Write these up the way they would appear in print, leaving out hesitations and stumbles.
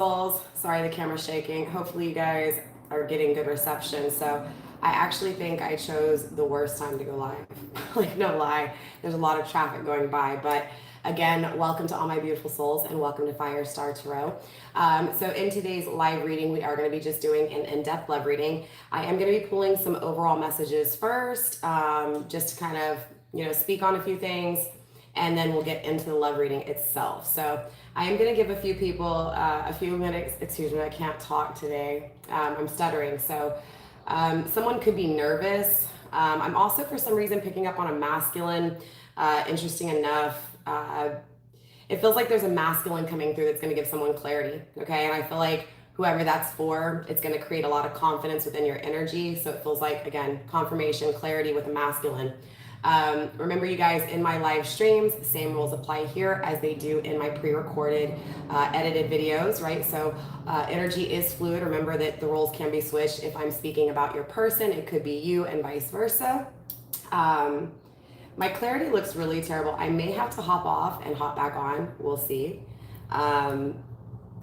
souls. Sorry, the camera's shaking. Hopefully you guys are getting good reception. So I actually think I chose the worst time to go live. Like, no lie, there's a lot of traffic going by. But again, welcome to all my beautiful souls and welcome to FireStar Tarot. So in today's live reading, we are going to be just doing an in-depth love reading. I am going to be pulling some overall messages first, just to kind of, speak on a few things, and then we'll get into the love reading itself. So I am going to give a few people a few minutes. Excuse me, I can't talk today. I'm stuttering. So someone could be nervous. I'm also, for some reason, picking up on a masculine. Interesting enough, it feels like there's a masculine coming through that's going to give someone clarity. Okay. And I feel like whoever that's for, it's going to create a lot of confidence within your energy. So it feels like, again, confirmation, clarity with a masculine. Remember, you guys, in my live streams, same rules apply here as they do in my pre-recorded, edited videos, right? So energy is fluid. Remember that the roles can be switched. If I'm speaking about your person, it could be you and vice versa. My clarity looks really terrible. I may have to hop off and hop back on. We'll see. I'm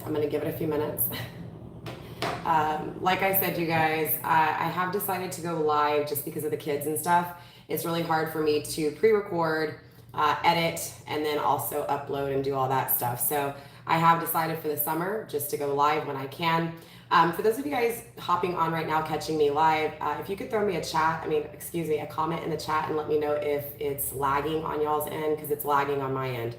going to give it a few minutes. Like I said, you guys, I have decided to go live just because of the kids and stuff. It's really hard for me to pre-record, edit, and then also upload and do all that stuff. So I have decided for the summer just to go live when I can. For those of you guys hopping on right now, catching me live, if you could throw me a comment in the chat and let me know if it's lagging on y'all's end, because it's lagging on my end.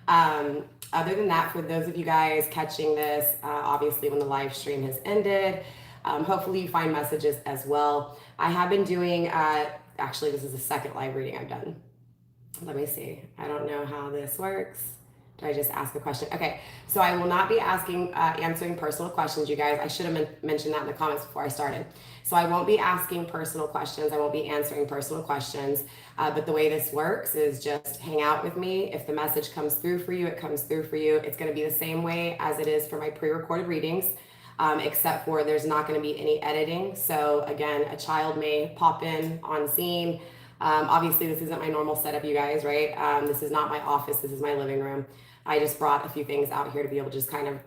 Other than that, for those of you guys catching this, obviously when the live stream has ended, hopefully you find messages as well. I have been doing, actually this is the second live reading I've done. Let me see. I don't know how this works. Did I just ask a question? Okay, so I will not be answering personal questions, you guys. I should have mentioned that in the comments before I started. So I won't be asking personal questions. I won't be answering personal questions. But the way this works is just hang out with me. If the message comes through for you, it comes through for you. It's going to be the same way as it is for my pre-recorded readings, except for there's not going to be any editing. So again, a child may pop in on scene. Obviously, this isn't my normal setup, you guys, right? This is not my office. This is my living room. I just brought a few things out here to be able to just kind of,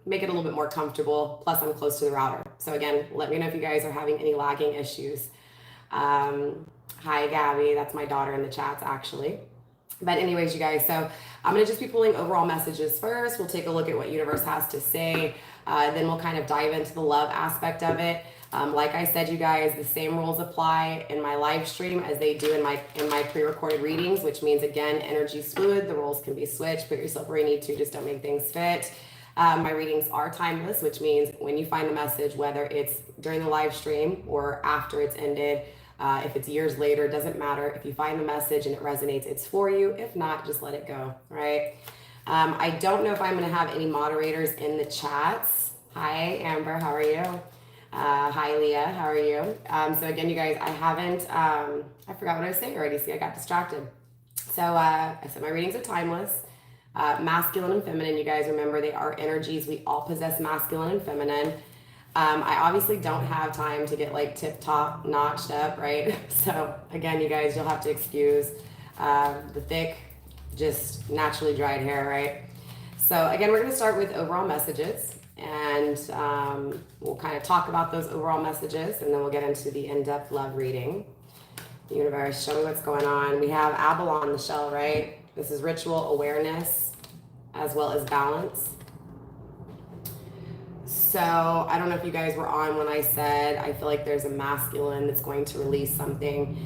make it a little bit more comfortable. Plus, I'm close to the router. So again, let me know if you guys are having any lagging issues. Hi, Gabby. That's my daughter in the chats, actually. But anyways, you guys, so I'm going to just be pulling overall messages first. We'll take a look at what universe has to say. Then we'll kind of dive into the love aspect of it. Like I said, you guys, the same rules apply in my live stream as they do in my pre-recorded readings, which means, again, energy is fluid. The roles can be switched. Put yourself where you need to. Just don't make things fit. My readings are timeless, which means when you find a message, whether it's during the live stream or after it's ended, if it's years later, it doesn't matter. If you find the message and it resonates, it's for you. If not, just let it go, right? I don't know if I'm going to have any moderators in the chats. Hi, Amber. How are you? Hi, Leah. How are you? So again, you guys, I haven't, I forgot what I was saying already. See, I got distracted. So I said my readings are timeless. Masculine and feminine, you guys remember, they are energies. We all possess masculine and feminine. I obviously don't have time to get like tip top notched up, right? So again, you guys, you'll have to excuse the thick, just naturally dried hair, right? So again, we're going to start with overall messages, and we'll kind of talk about those overall messages, and then we'll get into the in-depth love reading. Universe, show me what's going on. We have Avalon the shell, right? This is ritual awareness as well as balance. So I don't know if you guys were on when I said I feel like there's a masculine that's going to release something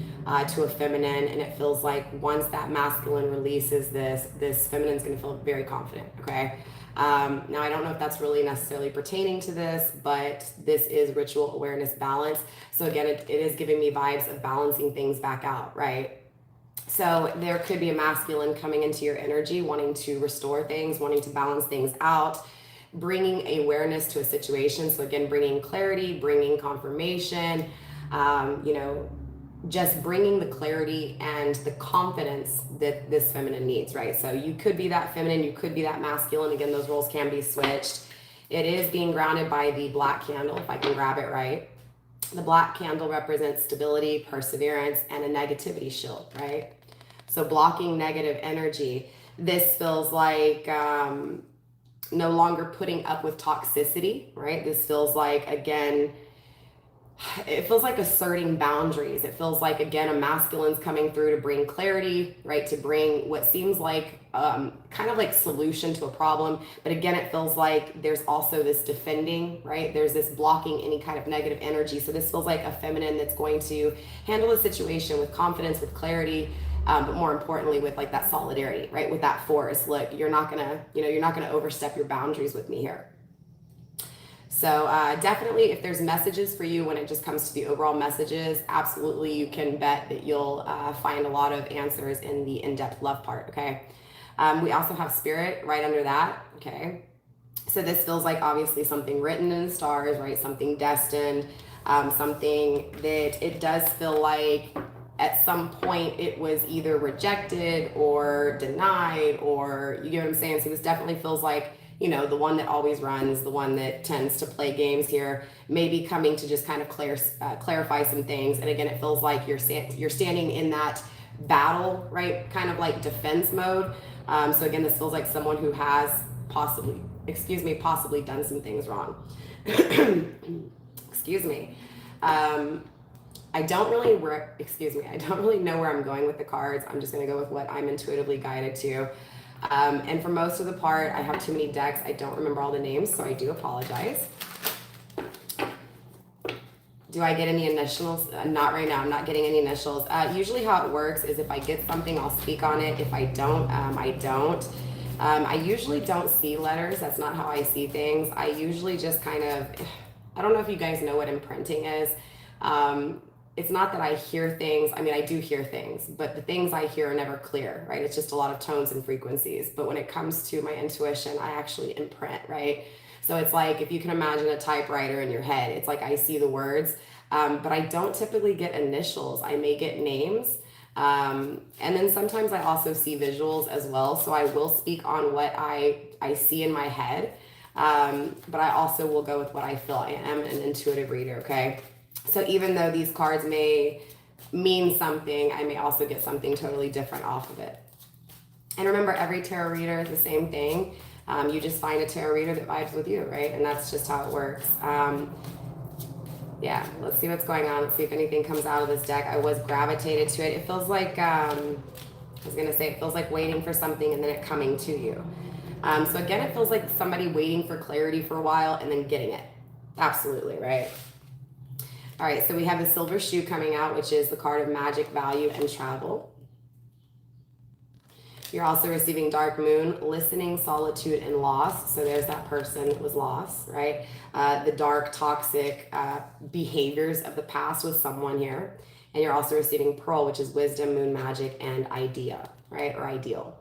to a feminine, and it feels like once that masculine releases this feminine's going to feel very confident, okay? Now, I don't know if that's really necessarily pertaining to this, but this is ritual awareness balance. So again, it is giving me vibes of balancing things back out, right? So there could be a masculine coming into your energy, wanting to restore things, wanting to balance things out, bringing awareness to a situation. So again, bringing clarity, bringing confirmation, just bringing the clarity and the confidence that this feminine needs, right? So you could be that feminine, you could be that masculine. Again, those roles can be switched. It is being grounded by the black candle, if I can grab it right. The black candle represents stability, perseverance, and a negativity shield, right? So blocking negative energy. This feels like no longer putting up with toxicity, right? This feels like, again, it feels like asserting boundaries. It feels like, again, a masculine's coming through to bring clarity, right? To bring what seems like kind of like solution to a problem. But again, it feels like there's also this defending, right? There's this blocking any kind of negative energy. So this feels like a feminine that's going to handle the situation with confidence, with clarity, but more importantly, with like that solidarity, right? With that force. Look, you're not gonna, you're not gonna overstep your boundaries with me here. So definitely, if there's messages for you when it just comes to the overall messages, absolutely you can bet that you'll find a lot of answers in the in-depth love part, okay? We also have spirit right under that, okay? So this feels like obviously something written in the stars, right? Something destined, something that it does feel like at some point it was either rejected or denied, or you know what I'm saying? So this definitely feels like, the one that always runs, the one that tends to play games here, maybe coming to just kind of clarify some things. And again, it feels like you're standing in that battle, right? Kind of like defense mode. So again, this feels like someone who has possibly done some things wrong. Excuse me. I don't really know where I'm going with the cards. I'm just going to go with what I'm intuitively guided to. And for most of the part, I have too many decks. I don't remember all the names, so I do apologize. Do I get any initials? Not right now. I'm not getting any initials. Usually how it works is if I get something, I'll speak on it. If I don't, I don't. I usually don't see letters. That's not how I see things. I usually just kind of, I don't know if you guys know what imprinting is. It's not that I hear things. I mean, I do hear things, but the things I hear are never clear, right? It's just a lot of tones and frequencies. But when it comes to my intuition, I actually imprint, right? So it's like, if you can imagine a typewriter in your head, it's like I see the words, but I don't typically get initials. I may get names. And then sometimes I also see visuals as well. So I will speak on what I see in my head. But I also will go with what I feel. I am an intuitive reader, okay? So even though these cards may mean something, I may also get something totally different off of it. And remember, every tarot reader is the same thing. You just find a tarot reader that vibes with you, right? And that's just how it works. Yeah, let's see what's going on. Let's see if anything comes out of this deck. I was gravitated to it. It feels like, it feels like waiting for something and then it coming to you. So again, it feels like somebody waiting for clarity for a while and then getting it. Absolutely, right? All right, so we have the silver shoe coming out, which is the card of magic, value, and travel. You're also receiving dark moon, listening, solitude, and loss. So there's that person that was lost, right? The dark, toxic behaviors of the past with someone here. And you're also receiving pearl, which is wisdom, moon magic, and idea, right? Or ideal.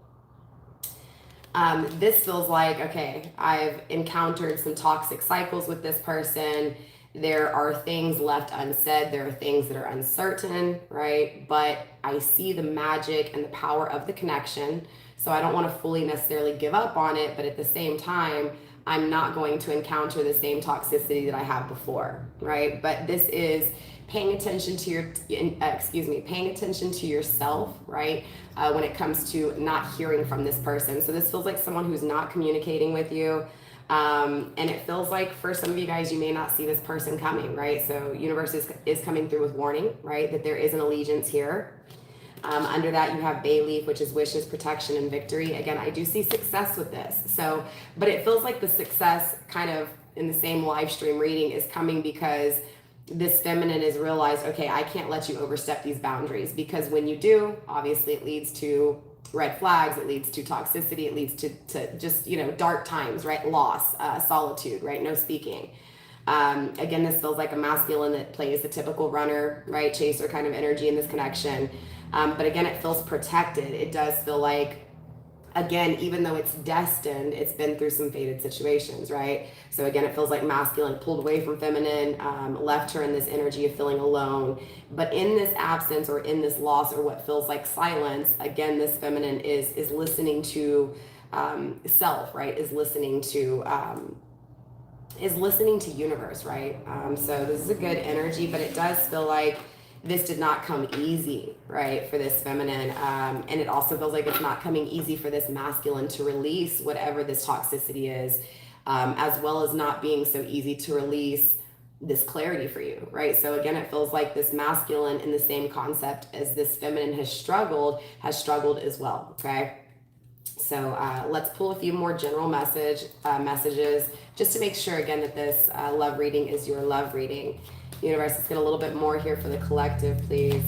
This feels like, okay, I've encountered some toxic cycles with this person. There are things left unsaid. There are things that are uncertain, right? But I see the magic and the power of the connection. So I don't want to fully necessarily give up on it, but at the same time, I'm not going to encounter the same toxicity that I have before, right? But this is paying attention to paying attention to yourself, right? When it comes to not hearing from this person. So this feels like someone who's not communicating with you. And it feels like for some of you guys, you may not see this person coming, right? So universe is coming through with warning, right? That there is an allegiance here. Under that, you have bay leaf, which is wishes, protection, and victory. Again, I do see success with this. So, but it feels like the success kind of in the same live stream reading is coming because this feminine is realized, okay, I can't let you overstep these boundaries, because when you do, obviously it leads to red flags, it leads to toxicity, it leads to just, dark times, right? Loss, solitude, right? No speaking. Again, this feels like a masculine that plays the typical runner, right? Chaser kind of energy in this connection. But again, it feels protected. It does feel like, again, even though it's destined, it's been through some fated situations, right? So again, it feels like masculine pulled away from feminine, left her in this energy of feeling alone. But in this absence or in this loss or what feels like silence, again, this feminine is listening to self, right? Is listening to universe, right? So this is a good energy, but it does feel like this did not come easy, right, for this feminine. And it also feels like it's not coming easy for this masculine to release whatever this toxicity is, as well as not being so easy to release this clarity for you, right? So again, it feels like this masculine, in the same concept as this feminine has struggled as well, okay? So let's pull a few more general messages just to make sure, again, that this love reading is your love reading. Universe, let's get a little bit more here for the collective, please.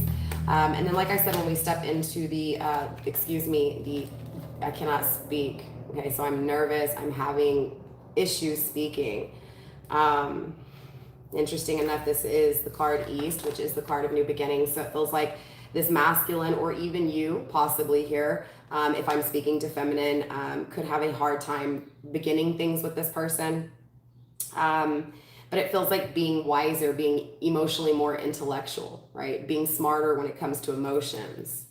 And then, like I said, when we step into the, I cannot speak. Okay, so I'm nervous. I'm having issues speaking. Interesting enough, this is the card East, which is the card of new beginnings. So it feels like this masculine, or even you possibly here, if I'm speaking to feminine, could have a hard time beginning things with this person. But it feels like being wiser, being emotionally more intellectual, right? Being smarter when it comes to emotions.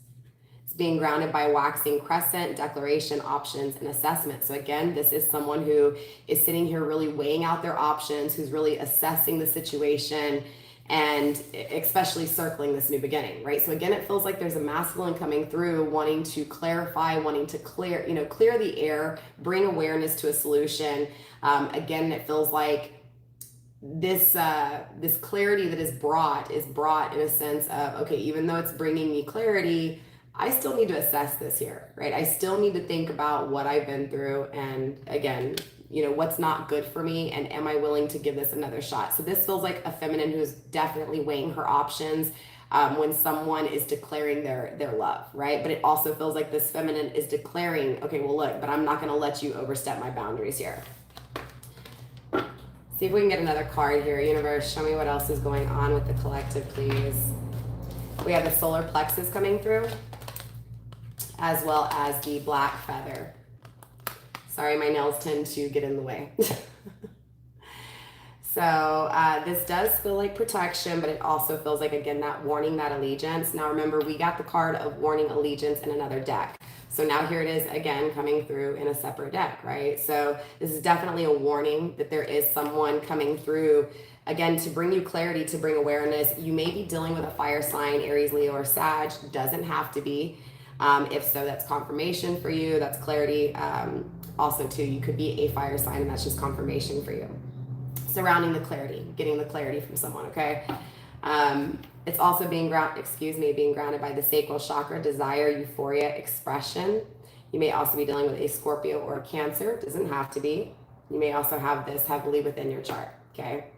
It's being grounded by waxing crescent, declaration, options, and assessment. So again, this is someone who is sitting here really weighing out their options, who's really assessing the situation, and especially circling this new beginning, right? So again, it feels like there's a masculine coming through, wanting to clarify, wanting to clear the air, bring awareness to a solution. Again, it feels like this clarity that is brought in a sense of, okay, even though it's bringing me clarity, I still need to assess this here, right? I still need to think about what I've been through, and again, what's not good for me, and am I willing to give this another shot? So this feels like a feminine who's definitely weighing her options when someone is declaring their love, right? But it also feels like this feminine is declaring, okay, well, look, but I'm not going to let you overstep my boundaries here. See if we can get another card here. Universe, show me what else is going on with the collective, please. We have the solar plexus coming through, as well as the black feather. Sorry, my nails tend to get in the way. So this does feel like protection, but it also feels like, again, that warning, that allegiance. Now remember, we got the card of warning, allegiance in another deck. So now here it is again coming through in a separate deck, right? So this is definitely a warning that there is someone coming through, again, to bring you clarity, to bring awareness. You may be dealing with a fire sign, Aries, Leo, or Sag. Doesn't have to be. If so, that's confirmation for you. That's clarity. Also, too, you could be a fire sign, and that's just confirmation for you. Surrounding the clarity, getting the clarity from someone, okay? It's also being grounded by the sacral chakra, desire, euphoria, expression. You may also be dealing with a Scorpio or a Cancer. Doesn't have to be. You may also have this heavily within your chart, okay?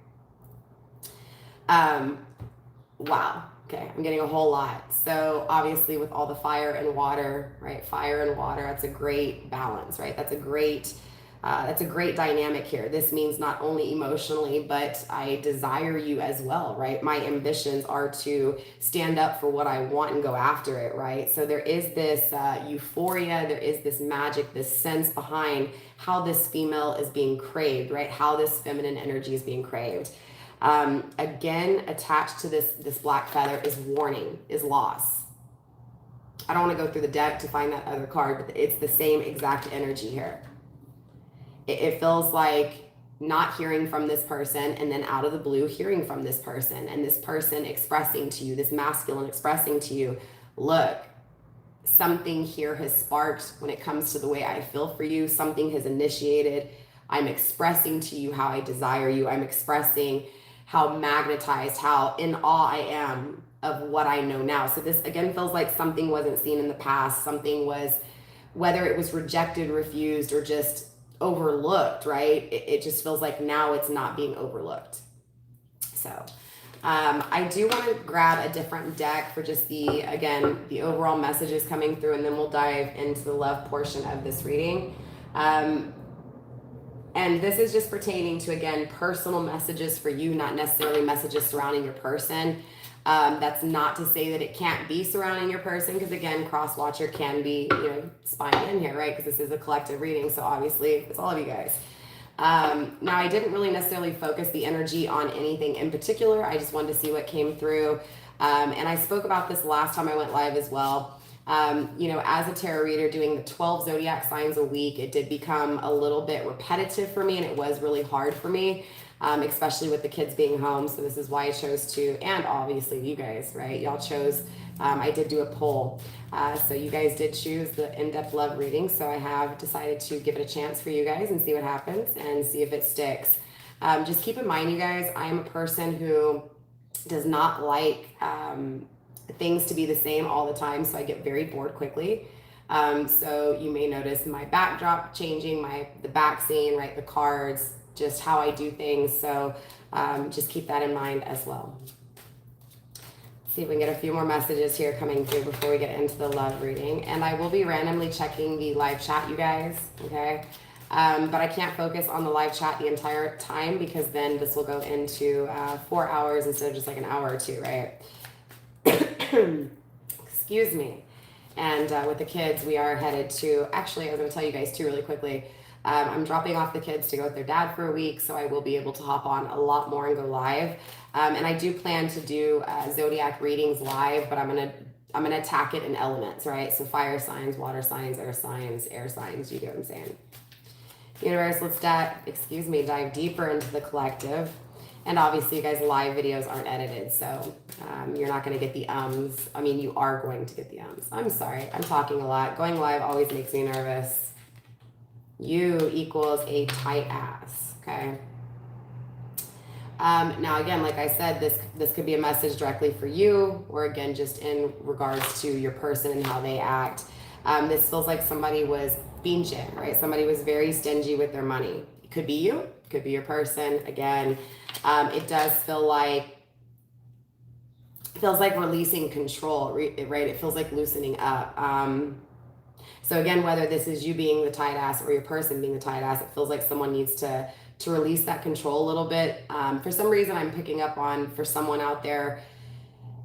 Wow. Okay, I'm getting a whole lot. So obviously with all the fire and water, right? Fire and water, that's a great balance, right? That's a great dynamic here. This means not only emotionally, but I desire you as well, right? My ambitions are to stand up for what I want and go after it, right? So there is this euphoria, there is this magic, this sense behind how this female is being craved, right? How this feminine energy is being craved. Again, attached to this black feather is warning, is loss. I don't want to go through the deck to find that other card, but it's the same exact energy here. It feels like not hearing from this person, and then out of the blue hearing from this person, and this person expressing to you, this masculine expressing to you, look, something here has sparked when it comes to the way I feel for you. Something has initiated. I'm expressing to you how I desire you. I'm expressing how magnetized, how in awe I am of what I know now. So this again feels like something wasn't seen in the past. Something was, whether it was rejected, refused, or just overlooked, right? It just feels like now it's not being overlooked. So I do want to grab a different deck for just the overall messages coming through, and then we'll dive into the love portion of this reading. And this is just pertaining to, again, personal messages for you, not necessarily messages surrounding your person. That's not to say that it can't be surrounding your person, because again, cross-watcher can be, spying in here, right? Because this is a collective reading, so obviously it's all of you guys. Now, I didn't really necessarily focus the energy on anything in particular. I just wanted to see what came through. And I spoke about this last time I went live as well. You know, as a tarot reader doing the 12 zodiac signs a week, it did become a little bit repetitive for me, and it was really hard for me, especially with the kids being home. So this is why I chose to, and obviously you guys, right? Y'all chose, I did do a poll. So you guys did choose the in-depth love reading. So I have decided to give it a chance for you guys and see what happens and see if it sticks. Just keep in mind, you guys, I am a person who does not like things to be the same all the time, so I get very bored quickly. So you may notice my backdrop changing, the back scene, right, the cards, just how I do things. So just keep that in mind as well. See if we can get a few more messages here coming through before we get into the love reading. And I will be randomly checking the live chat, you guys, okay? But I can't focus on the live chat the entire time, because then this will go into 4 hours instead of just like an hour or two, right? Excuse me. And with the kids, we are headed to, actually, I was going to tell you guys too really quickly. I'm dropping off the kids to go with their dad for a week, so I will be able to hop on a lot more and go live. And I do plan to do zodiac readings live, but I'm gonna attack it in elements, right? So fire signs, water signs, air signs, you get what I'm saying? Universe, let's dive deeper into the collective. And obviously, you guys, live videos aren't edited, so you're not going to get the ums. I mean, you are going to get the ums. I'm sorry, I'm talking a lot. Going live always makes me nervous. You equals a tight ass, okay? Now, again, like I said, this could be a message directly for you, or again, just in regards to your person and how they act. This feels like somebody was pinche, right? Somebody was very stingy with their money. It could be you, it could be your person. Again, it does feel like releasing control, right? It feels like loosening up. So again, whether this is you being the tight ass or your person being the tight ass, it feels like someone needs to release that control a little bit. For some reason, I'm picking up on, for someone out there,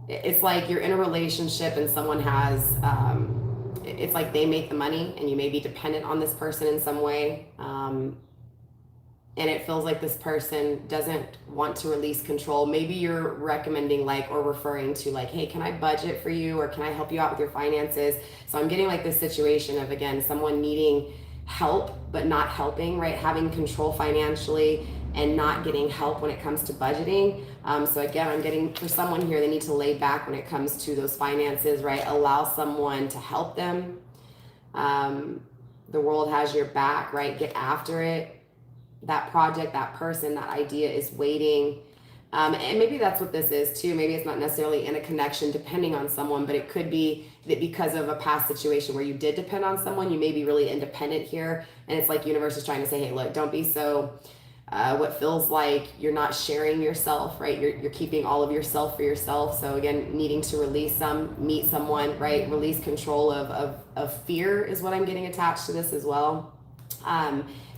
it's like you're in a relationship and someone has, it's like they make the money and you may be dependent on this person in some way. And it feels like this person doesn't want to release control. Maybe you're recommending or referring to hey, can I budget for you, or can I help you out with your finances? So I'm getting this situation of, again, someone needing help but not helping, right? Having control financially and not getting help when it comes to budgeting. So again, I'm getting, for someone here, they need to lay back when it comes to those finances, right? Allow someone to help them. The world has your back, right? Get after it. That project, that person, that idea is waiting. And maybe that's what this is too. Maybe it's not necessarily in a connection depending on someone, but it could be that because of a past situation where you did depend on someone, you may be really independent here. And it's like universe is trying to say, hey, look, don't be so, what feels like you're not sharing yourself, right? You're keeping all of yourself for yourself. So again, needing to meet someone, right? Release control of fear is what I'm getting attached to this as well.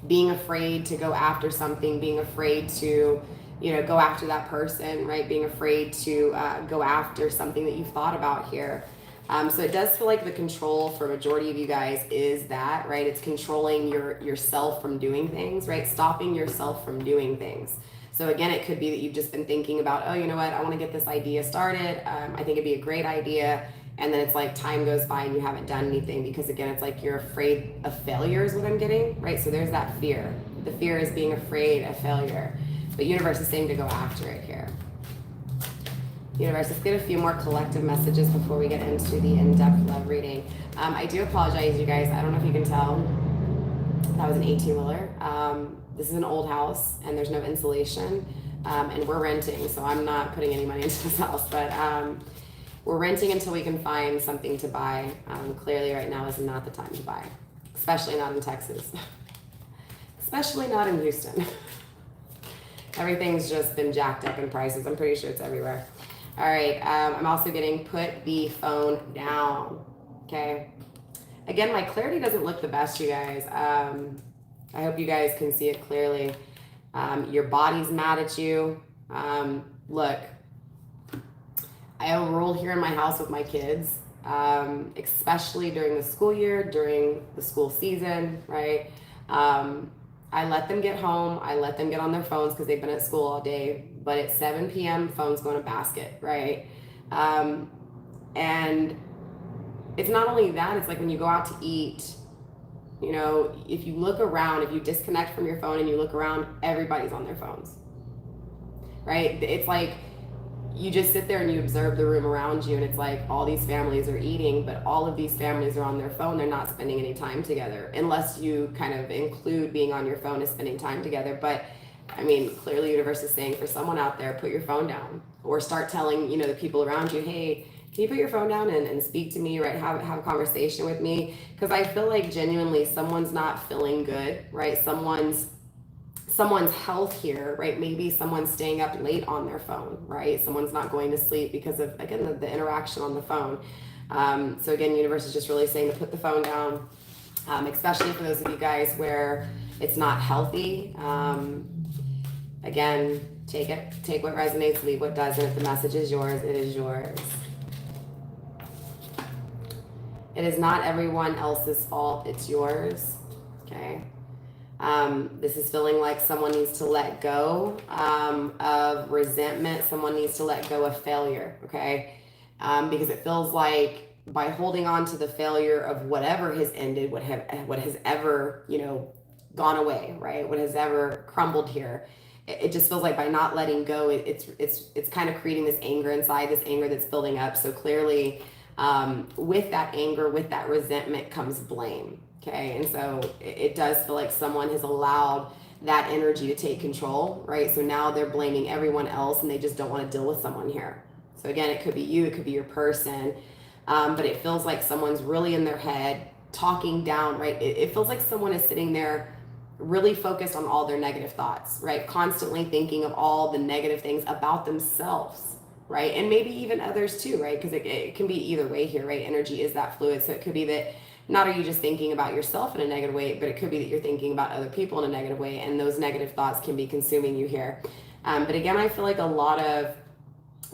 Being afraid to go after something, being afraid to, go after that person, right? Being afraid to go after something that you've thought about here. So it does feel like the control for majority of you guys is that, right? It's controlling yourself from doing things, right? Stopping yourself from doing things. So again, it could be that you've just been thinking about, oh, you know what? I want to get this idea started. I think it'd be a great idea. And then it's like time goes by and you haven't done anything, because again, it's like you're afraid of failure is what I'm getting, right? So there's that fear. The fear is being afraid of failure. But universe is saying to go after it here. Universe, let's get a few more collective messages before we get into the in-depth love reading. I do apologize, you guys. I don't know if you can tell. That was an 18-wheeler. This is an old house and there's no insulation. And we're renting, so I'm not putting any money into this house. But we're renting until we can find something to buy. Clearly right now is not the time to buy, especially not in Texas, especially not in Houston. Everything's just been jacked up in prices. I'm pretty sure it's everywhere. All right, I'm also getting put the phone down, okay? Again, my clarity doesn't look the best, you guys. I hope you guys can see it clearly. Your body's mad at you. Look, I have a rule here in my house with my kids, especially during the school year, during the school season, right? I let them get home. I let them get on their phones because they've been at school all day. But at 7 p.m., phones go in a basket, right? And it's not only that, it's like when you go out to eat, you know, if you look around, if you disconnect from your phone and you look around, everybody's on their phones, right? It's like you just sit there and you observe the room around you, and it's like all these families are eating, but all of these families are on their phone. They're not spending any time together, unless you kind of include being on your phone as spending time together. But I mean, clearly universe is saying for someone out there, put your phone down, or start telling, you know, the people around you, hey, can you put your phone down and speak to me, right? Have a conversation with me. Because I feel like genuinely someone's not feeling good, right? Someone's health here, right? Maybe someone's staying up late on their phone, right? Someone's not going to sleep because of, again, the interaction on the phone. So again, universe is just really saying to put the phone down, especially for those of you guys where it's not healthy. Again, take what resonates, leave what doesn't. If the message is yours, it is yours. It is not everyone else's fault, it's yours, okay? This is feeling like someone needs to let go of resentment. Someone needs to let go of failure, okay? Because it feels like by holding on to the failure of whatever has ended, what has ever, you know, gone away, right? What has ever crumbled here. It just feels like by not letting go, it's kind of creating this anger inside, this anger that's building up. So clearly, with that anger, with that resentment comes blame. Okay, and so it does feel like someone has allowed that energy to take control, right? So now they're blaming everyone else and they just don't want to deal with someone here. So again, it could be you, it could be your person, but it feels like someone's really in their head talking down, right? It feels like someone is sitting there really focused on all their negative thoughts, right? Constantly thinking of all the negative things about themselves, right? And maybe even others too, right? Because it can be either way here, right? Energy is that fluid. So it could be that not are you just thinking about yourself in a negative way, but it could be that you're thinking about other people in a negative way, and those negative thoughts can be consuming you here. But again, I feel like a lot of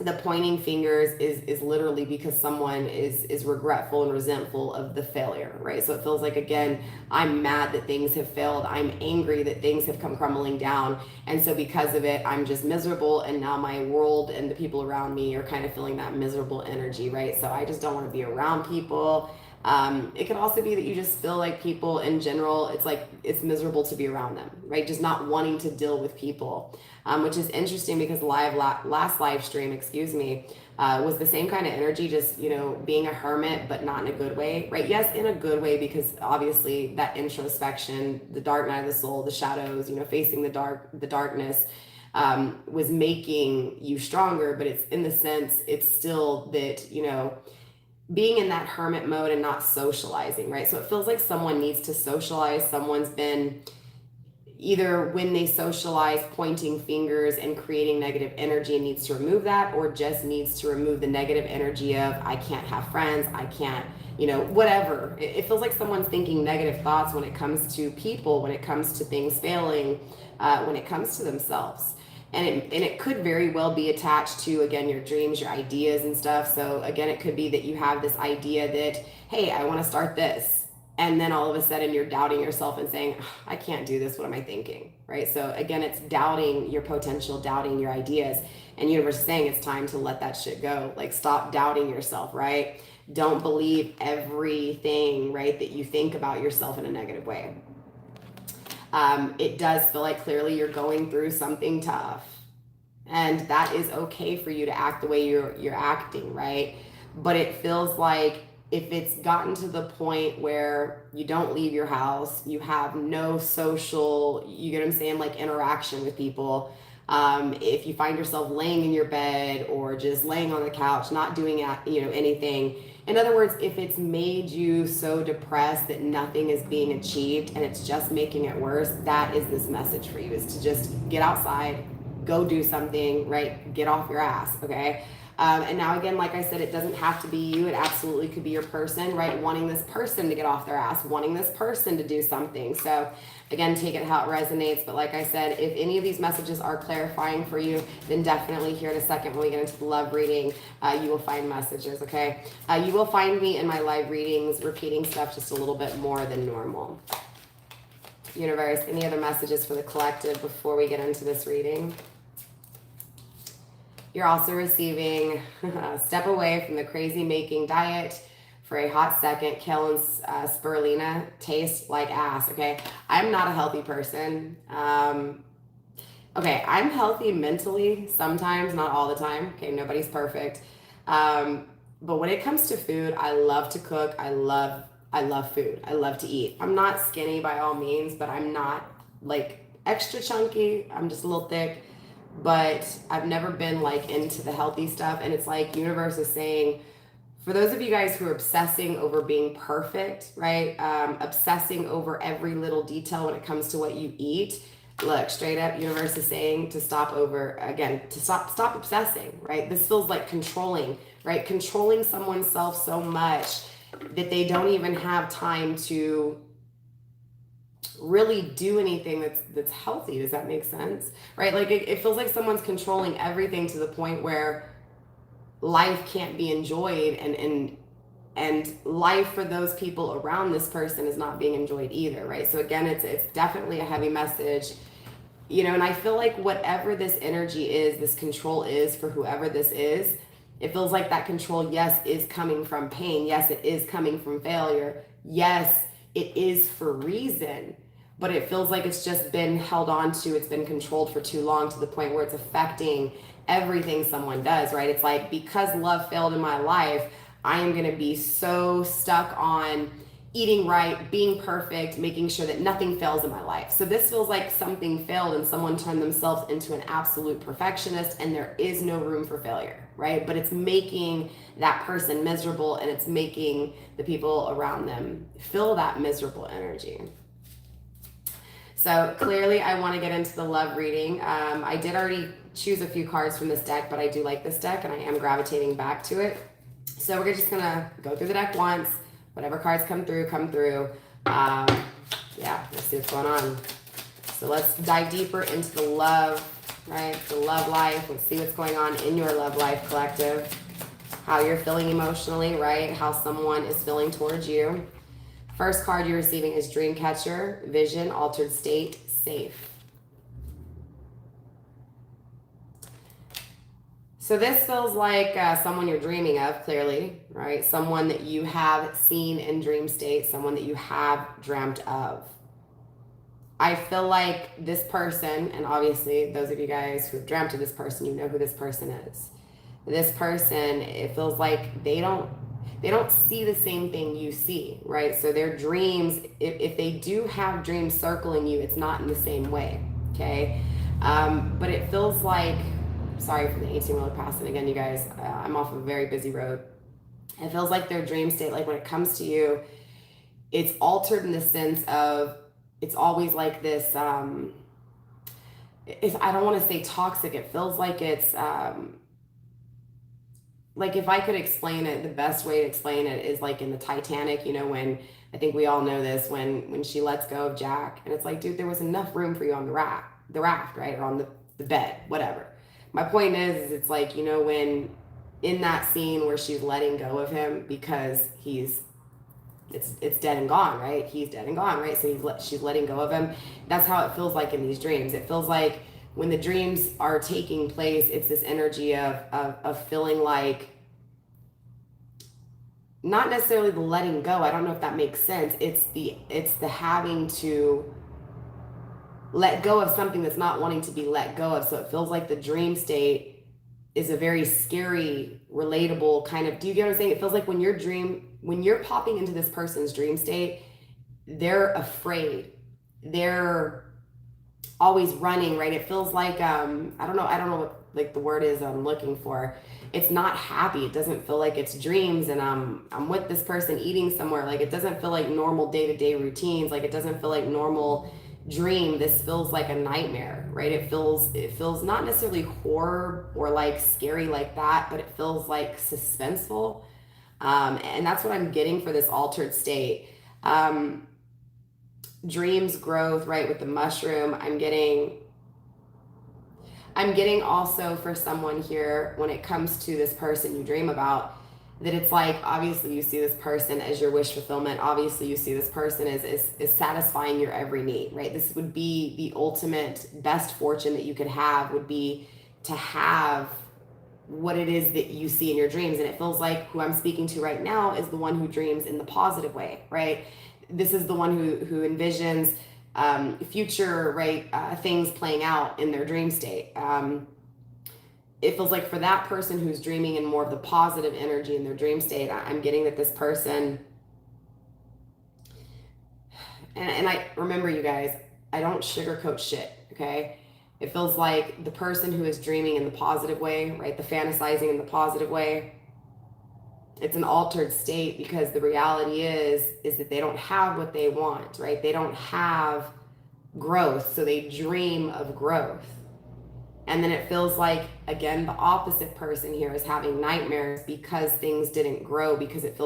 the pointing fingers is literally because someone is regretful and resentful of the failure, right? So it feels like, again, I'm mad that things have failed. I'm angry that things have come crumbling down. And so because of it, I'm just miserable. And now my world and the people around me are kind of feeling that miserable energy, right? So I just don't want to be around people. It could also be that you just feel like people in general, it's like it's miserable to be around them, right? Just not wanting to deal with people, which is interesting because last live stream, was the same kind of energy, just, you know, being a hermit, but not in a good way, right? Yes, in a good way, because obviously that introspection, the dark night of the soul, the shadows, you know, facing the darkness, was making you stronger, but it's in the sense, it's still that, you know, being in that hermit mode and not socializing, right? So it feels like someone needs to socialize. Someone's been either, when they socialize, pointing fingers and creating negative energy and needs to remove that, or just needs to remove the negative energy of, I can't have friends, I can't, you know, whatever. It feels like someone's thinking negative thoughts when it comes to people, when it comes to things failing, when it comes to themselves. And it could very well be attached to, again, your dreams, your ideas and stuff. So again, it could be that you have this idea that, hey, I want to start this. And then all of a sudden you're doubting yourself and saying, I can't do this. What am I thinking? Right? So again, it's doubting your potential, doubting your ideas. And universe is saying it's time to let that shit go. Like, stop doubting yourself, right? Don't believe everything, right, that you think about yourself in a negative way. It does feel like clearly you're going through something tough, and that is okay for you to act the way you're acting, right? But it feels like if it's gotten to the point where you don't leave your house, you have no social, you get what I'm saying, like interaction with people. If you find yourself laying in your bed or just laying on the couch, not doing anything. In other words, if it's made you so depressed that nothing is being achieved and it's just making it worse, that is this message for you, is to just get outside, go do something, right? Get off your ass, okay? And now again, like I said, it doesn't have to be you. It absolutely could be your person, right? Wanting this person to get off their ass, wanting this person to do something. So again, take it how it resonates. But like I said, if any of these messages are clarifying for you, then definitely here in a second when we get into the love reading, you will find messages, okay? You will find me in my live readings repeating stuff just a little bit more than normal. Universe, any other messages for the collective before we get into this reading? You're also receiving step away from the crazy making diet for a hot second. Kale and spirulina taste like ass, okay? I'm not a healthy person. Okay, I'm healthy mentally sometimes, not all the time. Okay, nobody's perfect. But when it comes to food, I love to cook. I love food. I love to eat. I'm not skinny by all means, but I'm not like extra chunky. I'm just a little thick. But I've never been like into the healthy stuff. And it's like universe is saying, for those of you guys who are obsessing over being perfect, right? Obsessing over every little detail when it comes to what you eat. Look, straight up, universe is saying to stop stop obsessing, right? This feels like controlling, right? Controlling someone's self so much that they don't even have time to really do anything that's healthy. Does that make sense? Right? Like it feels like someone's controlling everything to the point where life can't be enjoyed, and life for those people around this person is not being enjoyed either, right? So again, it's definitely a heavy message, you know. And I feel like whatever this energy is, this control is for whoever this is, it feels like that control, yes, is coming from pain. Yes, it is coming from failure. Yes, it is for reason, but it feels like it's just been held on to, it's been controlled for too long, to the point where it's affecting everything someone does, right? It's like, because love failed in my life, I am going to be so stuck on eating right, being perfect, making sure that nothing fails in my life. So this feels like something failed and someone turned themselves into an absolute perfectionist, and there is no room for failure, right? But it's making that person miserable, and it's making the people around them feel that miserable energy. So clearly I want to get into the love reading. I did already choose a few cards from this deck, but I do like this deck and I am gravitating back to it. So we're just gonna go through the deck once. Whatever cards come through, come through. Yeah, let's see what's going on. So let's dive deeper into the love, right? The love life. Let's see what's going on in your love life, collective. How you're feeling emotionally, right? How someone is feeling towards you. First card you're receiving is Dreamcatcher, Vision, Altered State, Safe. So this feels like someone you're dreaming of, clearly, right? Someone that you have seen in dream state, someone that you have dreamt of. I feel like this person, and obviously those of you guys who have dreamt of this person, you know who this person is. This person, it feels like they don't see the same thing you see, right? So their dreams, if they do have dreams circling you, it's not in the same way, okay? But it feels like, sorry for the 18-wheeler passing again, you guys. I'm off a very busy road. It feels like their dream state, like when it comes to you, it's altered in the sense of, it's always like this, if I don't want to say toxic, it feels like it's, like if I could explain it, the best way to explain it is like in the Titanic, you know, when, I think we all know this, when she lets go of Jack, and it's like, dude, there was enough room for you on the raft, right? Or on the bed, whatever. My point is it's like, you know, when in that scene where she's letting go of him because it's dead and gone, right? He's dead and gone, right? So she's letting go of him. That's how it feels like in these dreams. It feels like when the dreams are taking place, it's this energy of feeling like, not necessarily the letting go. I don't know if that makes sense. It's the having to let go of something that's not wanting to be let go of. So it feels like the dream state is a very scary, relatable kind of, do you get what I'm saying? It feels like when you're popping into this person's dream state, they're afraid. They're always running, right? It feels like, I don't know what like the word is I'm looking for. It's not happy. It doesn't feel like it's dreams and I'm with this person eating somewhere. Like it doesn't feel like normal day-to-day routines. Like it doesn't feel like normal dream. This feels like a nightmare, right? It feels not necessarily horror or like scary like that, but it feels like suspenseful. And that's what I'm getting for this altered state. Dreams growth, right? With the mushroom, I'm getting also for someone here, when it comes to this person you dream about, that it's like, obviously you see this person as your wish fulfillment. Obviously you see this person as satisfying your every need, right? This would be the ultimate best fortune that you could have, would be to have what it is that you see in your dreams. And it feels like who I'm speaking to right now is the one who dreams in the positive way, right? This is the one who envisions future, right, things playing out in their dream state. It feels like for that person who's dreaming in more of the positive energy in their dream state, I'm getting that this person, and I remember, you guys, I don't sugarcoat shit, okay? It feels like the person who is dreaming in the positive way, right, the fantasizing in the positive way, it's an altered state, because the reality is that they don't have what they want, right? They don't have growth, so they dream of growth. And then it feels like, again, the opposite person here is having nightmares because things didn't grow, because it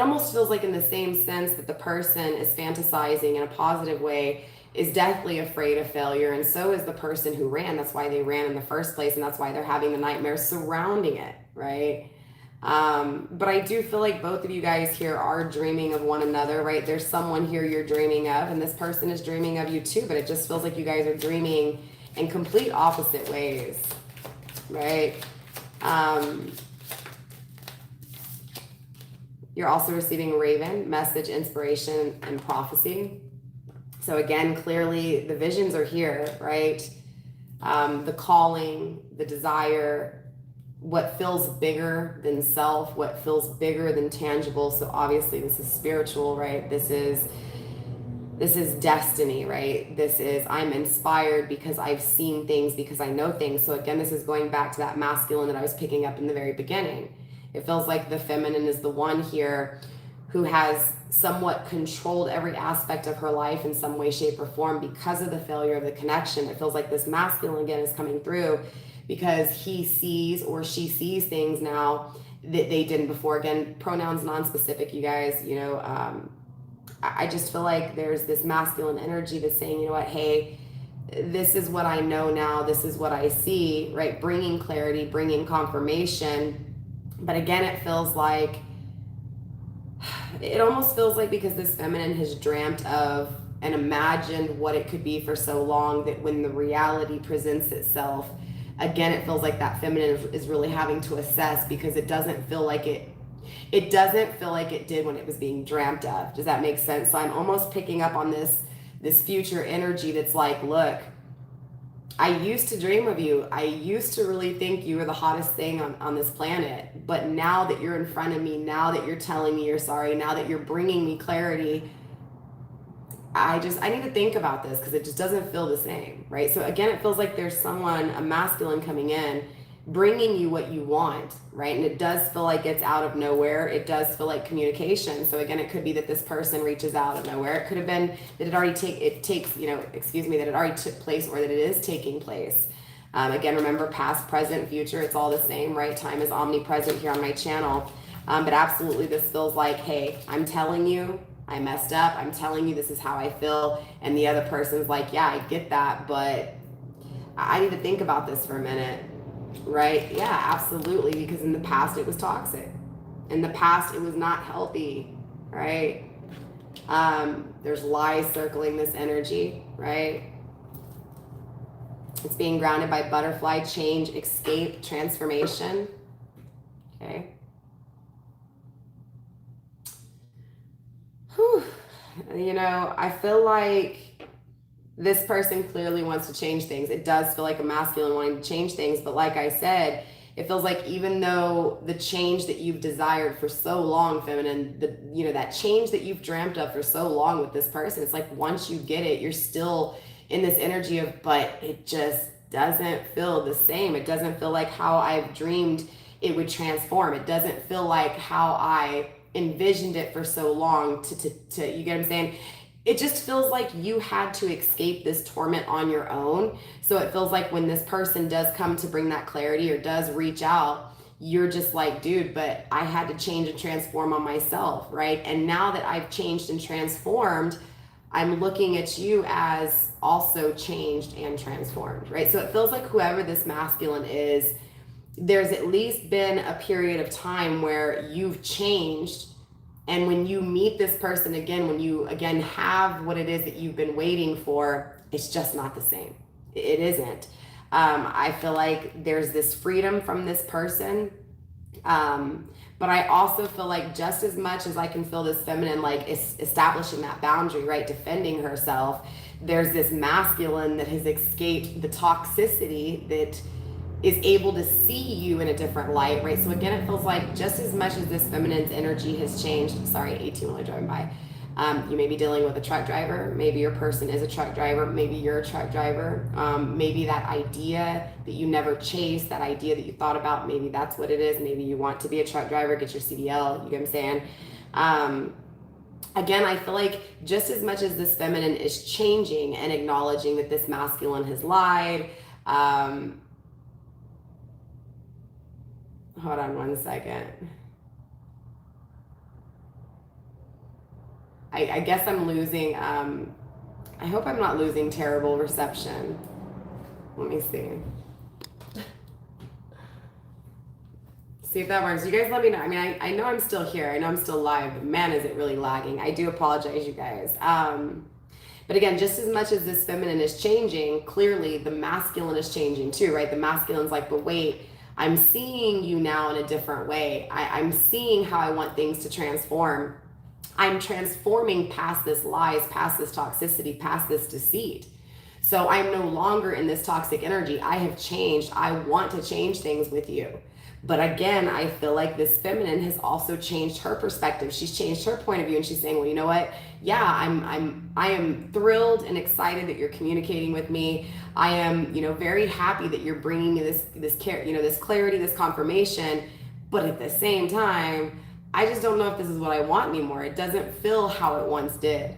almost feels like in the same sense that the person is fantasizing in a positive way is deathly afraid of failure, and so is the person who ran. That's why they ran in the first place, and that's why they're having the nightmares surrounding it, right? But I do feel like both of you guys here are dreaming of one another, right? There's someone here you're dreaming of, and this person is dreaming of you too, but it just feels like you guys are dreaming in complete opposite ways, right? You're also receiving Raven, message, inspiration, and prophecy. So again, clearly the visions are here, right? The calling, the desire, what feels bigger than self, what feels bigger than tangible. So obviously this is spiritual, right? This is destiny, right? This is, I'm inspired because I've seen things, because I know things. So again, this is going back to that masculine that I was picking up in the very beginning. It feels like the feminine is the one here who has somewhat controlled every aspect of her life in some way, shape, or form because of the failure of the connection. It feels like this masculine again is coming through because he sees or she sees things now that they didn't before. Again, pronouns non-specific, you guys, you know, I just feel like there's this masculine energy that's saying, you know what, hey, this is what I know now, this is what I see, right? Bringing clarity, bringing confirmation. But again, it feels like, it almost feels like because this feminine has dreamt of and imagined what it could be for so long, that when the reality presents itself, again, it feels like that feminine is really having to assess, because it doesn't feel like it doesn't feel like it did when it was being dreamt of. Does that make sense? So I'm almost picking up on this future energy that's like, look, I used to dream of you. I used to really think you were the hottest thing on this planet. But now that you're in front of me, now that you're telling me you're sorry, now that you're bringing me clarity, I need to think about this, because it just doesn't feel the same, right? So again, it feels like there's someone, a masculine, coming in, bringing you what you want, right? And it does feel like it's out of nowhere. It does feel like communication. So again, it could be that this person reaches out of nowhere. It could have been that it already that it already took place, or that it is taking place. Again, remember, past, present, future, it's all the same, right? Time is omnipresent here on my channel. But absolutely, this feels like, hey, I'm telling you, I messed up. I'm telling you, this is how I feel. And the other person's like, yeah, I get that, but I need to think about this for a minute. Right? Yeah, absolutely. Because in the past it was toxic. In the past it was not healthy, right? There's lies circling this energy, right? It's being grounded by butterfly, change, escape, transformation. Okay. Whew. You know, I feel like this person clearly wants to change things. It does feel like a masculine wanting to change things, but like I said, it feels like even though the change that you've desired for so long, feminine, that change that you've dreamt of for so long with this person, it's like once you get it, you're still in this energy of, but it just doesn't feel the same. It doesn't feel like how I've dreamed it would transform. It doesn't feel like how I envisioned it for so long to you get what I'm saying? It just feels like you had to escape this torment on your own. So it feels like when this person does come to bring that clarity or does reach out, you're just like, dude, but I had to change and transform on myself, right? And now that I've changed and transformed, I'm looking at you as also changed and transformed, right? So it feels like whoever this masculine is, there's at least been a period of time where you've changed. And when you meet this person again, when you again have what it is that you've been waiting for, it's just not the same. It isn't. I feel like there's this freedom from this person. But I also feel like just as much as I can feel this feminine, like establishing that boundary, right? Defending herself, there's this masculine that has escaped the toxicity that is able to see you in a different light, right? So again, it feels like just as much as this feminine's energy has changed, sorry, 18-wheeler driving by. You may be dealing with a truck driver. Maybe your person is a truck driver. Maybe you're a truck driver. Maybe that idea that you never chased, that idea that you thought about, maybe that's what it is. Maybe you want to be a truck driver, get your CDL, you get what I'm saying? Again, I feel like just as much as this feminine is changing and acknowledging that this masculine has lied, hold on one second. I guess I'm losing, I hope I'm not losing terrible reception. Let me see. See if that works. You guys let me know. I mean, I know I'm still here. I know I'm still live, but man, is it really lagging. I do apologize, you guys. But again, just as much as this feminine is changing, clearly the masculine is changing too, right? The masculine's like, but wait, I'm seeing you now in a different way. I'm seeing how I want things to transform. I'm transforming past this lies, past this toxicity, past this deceit. So I'm no longer in this toxic energy. I have changed. I want to change things with you. But again, I feel like this feminine has also changed her perspective. She's changed her point of view, and she's saying, well, you know what? Yeah, I am thrilled and excited that you're communicating with me. I am, very happy that you're bringing me this clarity, this confirmation. But at the same time, I just don't know if this is what I want anymore. It doesn't feel how it once did.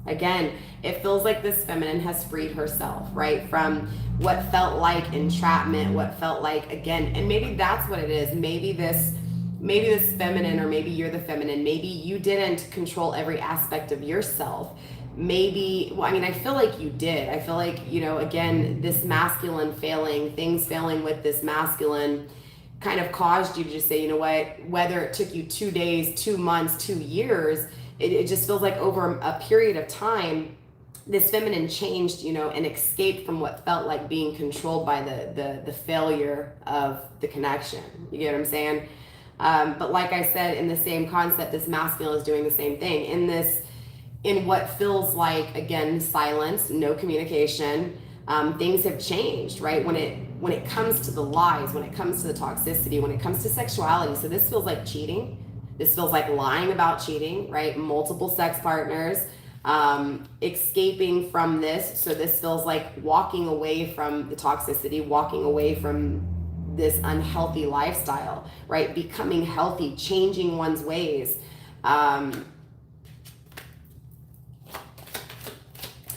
Again, it feels like this feminine has freed herself, right? From what felt like entrapment, what felt like, again, and maybe that's what it is. Maybe this feminine, or maybe you're the feminine, maybe you didn't control every aspect of yourself. Maybe, I feel like you did. I feel like, again, this masculine things failing with this masculine kind of caused you to just say, you know what, whether it took you 2 days, 2 months, 2 years, it just feels like over a period of time, this feminine changed, and escaped from what felt like being controlled by the failure of the connection. You get what I'm saying? But like I said, in the same concept, this masculine is doing the same thing. In what feels like, again, silence, no communication, things have changed, right? When it comes to the lies, when it comes to the toxicity, when it comes to sexuality. So this feels like cheating. This feels like lying about cheating, right? Multiple sex partners, escaping from this. So this feels like walking away from the toxicity, walking away from this unhealthy lifestyle, right? Becoming healthy, changing one's ways. But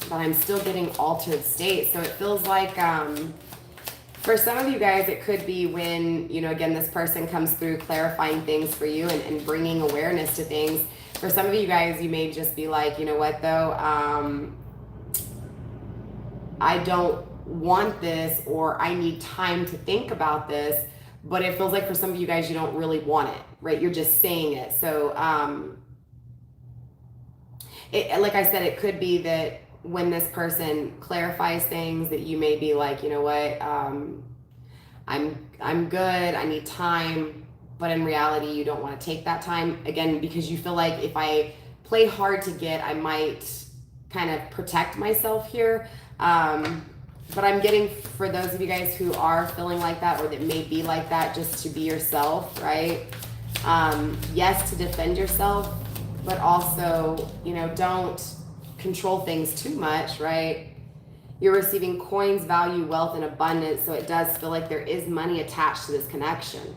I'm still getting altered state. So it feels like, for some of you guys, it could be when, again, this person comes through clarifying things for you and bringing awareness to things. For some of you guys, you may just be like, you know what, though, I don't want this, or I need time to think about this. But it feels like for some of you guys, you don't really want it, right? You're just saying it. So, like I said, it could be that when this person clarifies things, that you may be like, you know what, I'm good, I need time, but in reality, you don't want to take that time, again, because you feel like if I play hard to get, I might kind of protect myself here. But I'm getting, for those of you guys who are feeling like that, or that may be like that, just to be yourself, right? Yes, to defend yourself, but also, don't control things too much, right? You're receiving coins, value, wealth, and abundance. So it does feel like there is money attached to this connection.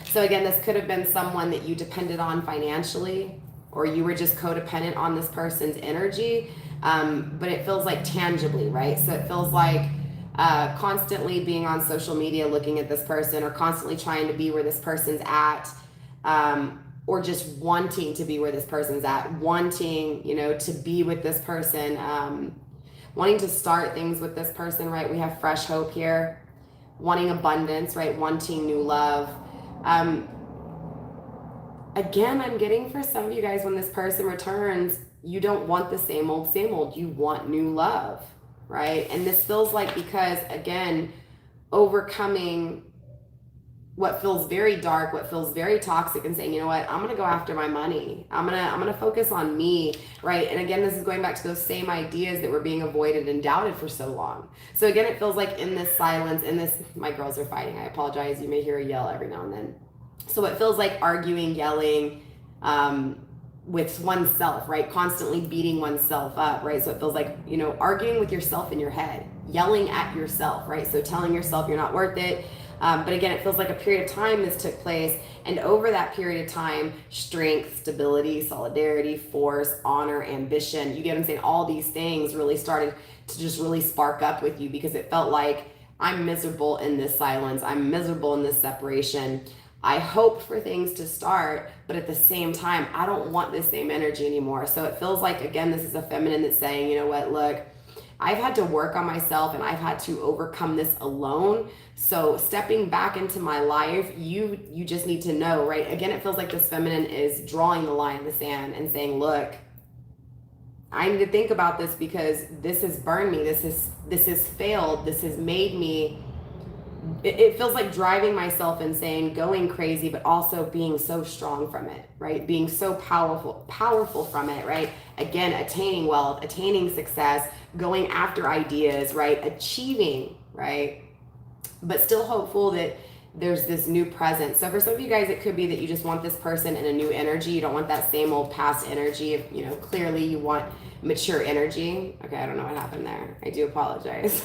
So again, this could have been someone that you depended on financially, or you were just codependent on this person's energy. But it feels like tangibly, right? So it feels like constantly being on social media, looking at this person, or constantly trying to be where this person's at, or just wanting to be where this person's at, wanting, to be with this person, wanting to start things with this person, right? We have fresh hope here, wanting abundance, right? Wanting new love. Again, I'm getting, for some of you guys, when this person returns, you don't want the same old, same old. You want new love, right? And this feels like, because again, overcoming what feels very dark, what feels very toxic, and saying, you know what, I'm gonna go after my money. I'm gonna focus on me, right? And again, this is going back to those same ideas that were being avoided and doubted for so long. So again, it feels like in this silence, in this, my girls are fighting. I apologize. You may hear a yell every now and then. So it feels like arguing, yelling, with oneself, right? Constantly beating oneself up, right? So it feels like, you know, arguing with yourself in your head, yelling at yourself, right? So telling yourself you're not worth it. But again, it feels like a period of time this took place. And over that period of time, strength, stability, solidarity, force, honor, ambition, you get what I'm saying? All these things really started to just really spark up with you, because it felt like, I'm miserable in this silence. I'm miserable in this separation. I hope for things to start, but at the same time, I don't want this same energy anymore. So it feels like, again, this is a feminine that's saying, you know what, look, I've had to work on myself and I've had to overcome this alone. So stepping back into my life, you just need to know, right? Again, it feels like this feminine is drawing the line in the sand and saying, look, I need to think about this, because this has burned me. This has failed. This has made me, it feels like driving myself insane, going crazy, but also being so strong from it, right? Being so powerful from it, right? Again, attaining wealth, attaining success, going after ideas, right? Achieving, right? But still hopeful that there's this new presence. So for some of you guys, it could be that you just want this person in a new energy. You don't want that same old past energy. If, you know, clearly you want mature energy. Okay, I don't know what happened there. I do apologize.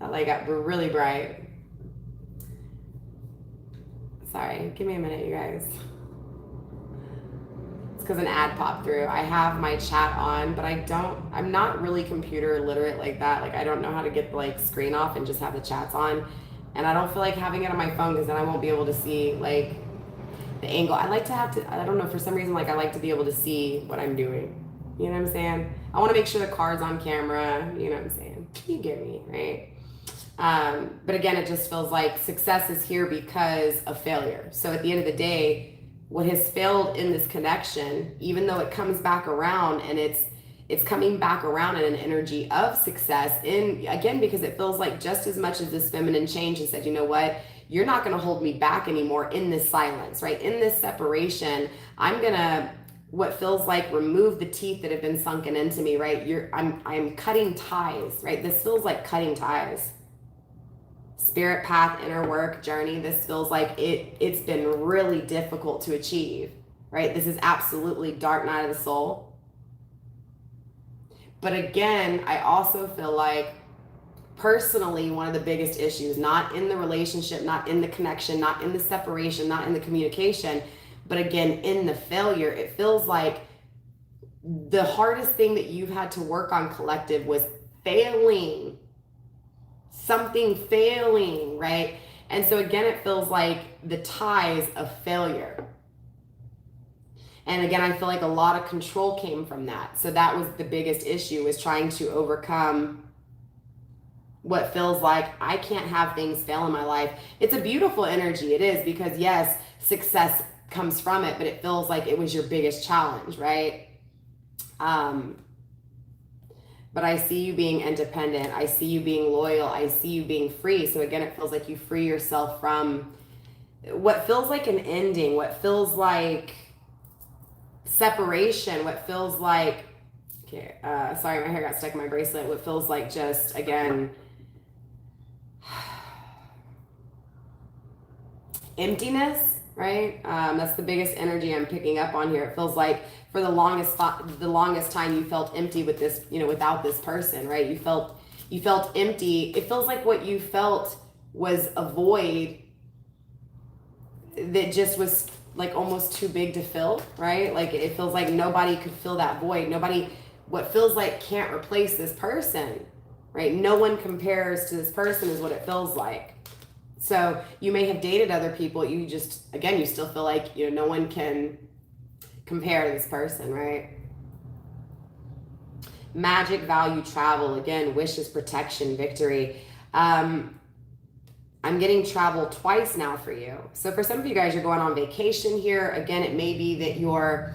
That light got really bright. Sorry, give me a minute, you guys. It's because an ad popped through. I have my chat on, but I'm not really computer literate like that. Like, I don't know how to get the like screen off and just have the chats on. And I don't feel like having it on my phone, because then I won't be able to see like the angle. I don't know, for some reason, like I like to be able to see what I'm doing. You know what I'm saying? I want to make sure the card's on camera. You know what I'm saying? You get me, right? But again, it just feels like success is here because of failure. So at the end of the day, what has failed in this connection, even though it comes back around, and it's coming back around in an energy of success, in again, because it feels like just as much as this feminine changed and said, you know what, you're not going to hold me back anymore in this silence, right? In this separation, I'm going to, what feels like, remove the teeth that have been sunken into me, right? I'm cutting ties, right? This feels like cutting ties. Spirit path, inner work, journey. This feels like it's been really difficult to achieve, right? This is absolutely dark night of the soul. But again, I also feel like personally, one of the biggest issues, not in the relationship, not in the connection, not in the separation, not in the communication, but again, in the failure, it feels like the hardest thing that you've had to work on, collective, was failing. Something failing, right? And so again, it feels like the ties of failure. And again, I feel like a lot of control came from that. So that was the biggest issue, was trying to overcome what feels like I can't have things fail in my life. It's a beautiful energy. It is, because yes, success comes from it, but it feels like it was your biggest challenge, right? But I see you being independent. I see you being loyal. I see you being free. So again, it feels like you free yourself from what feels like an ending, what feels like separation, what feels like, okay, sorry, my hair got stuck in my bracelet. What feels like just, again, emptiness, right? That's the biggest energy I'm picking up on here. It feels like for the longest time you felt empty with this, you know, without this person, right? You felt empty. It feels like what you felt was a void that just was like almost too big to fill, right? Like it feels like nobody could fill that void. Nobody, what feels like, can't replace this person, right? No one compares to this person is what it feels like. So you may have dated other people. You just, again, you still feel like, you know, no one can compare to this person, right? Magic, value, travel. Again, wishes, protection, victory. I'm getting travel twice now for you. So for some of you guys, you're going on vacation here. Again, it may be that you're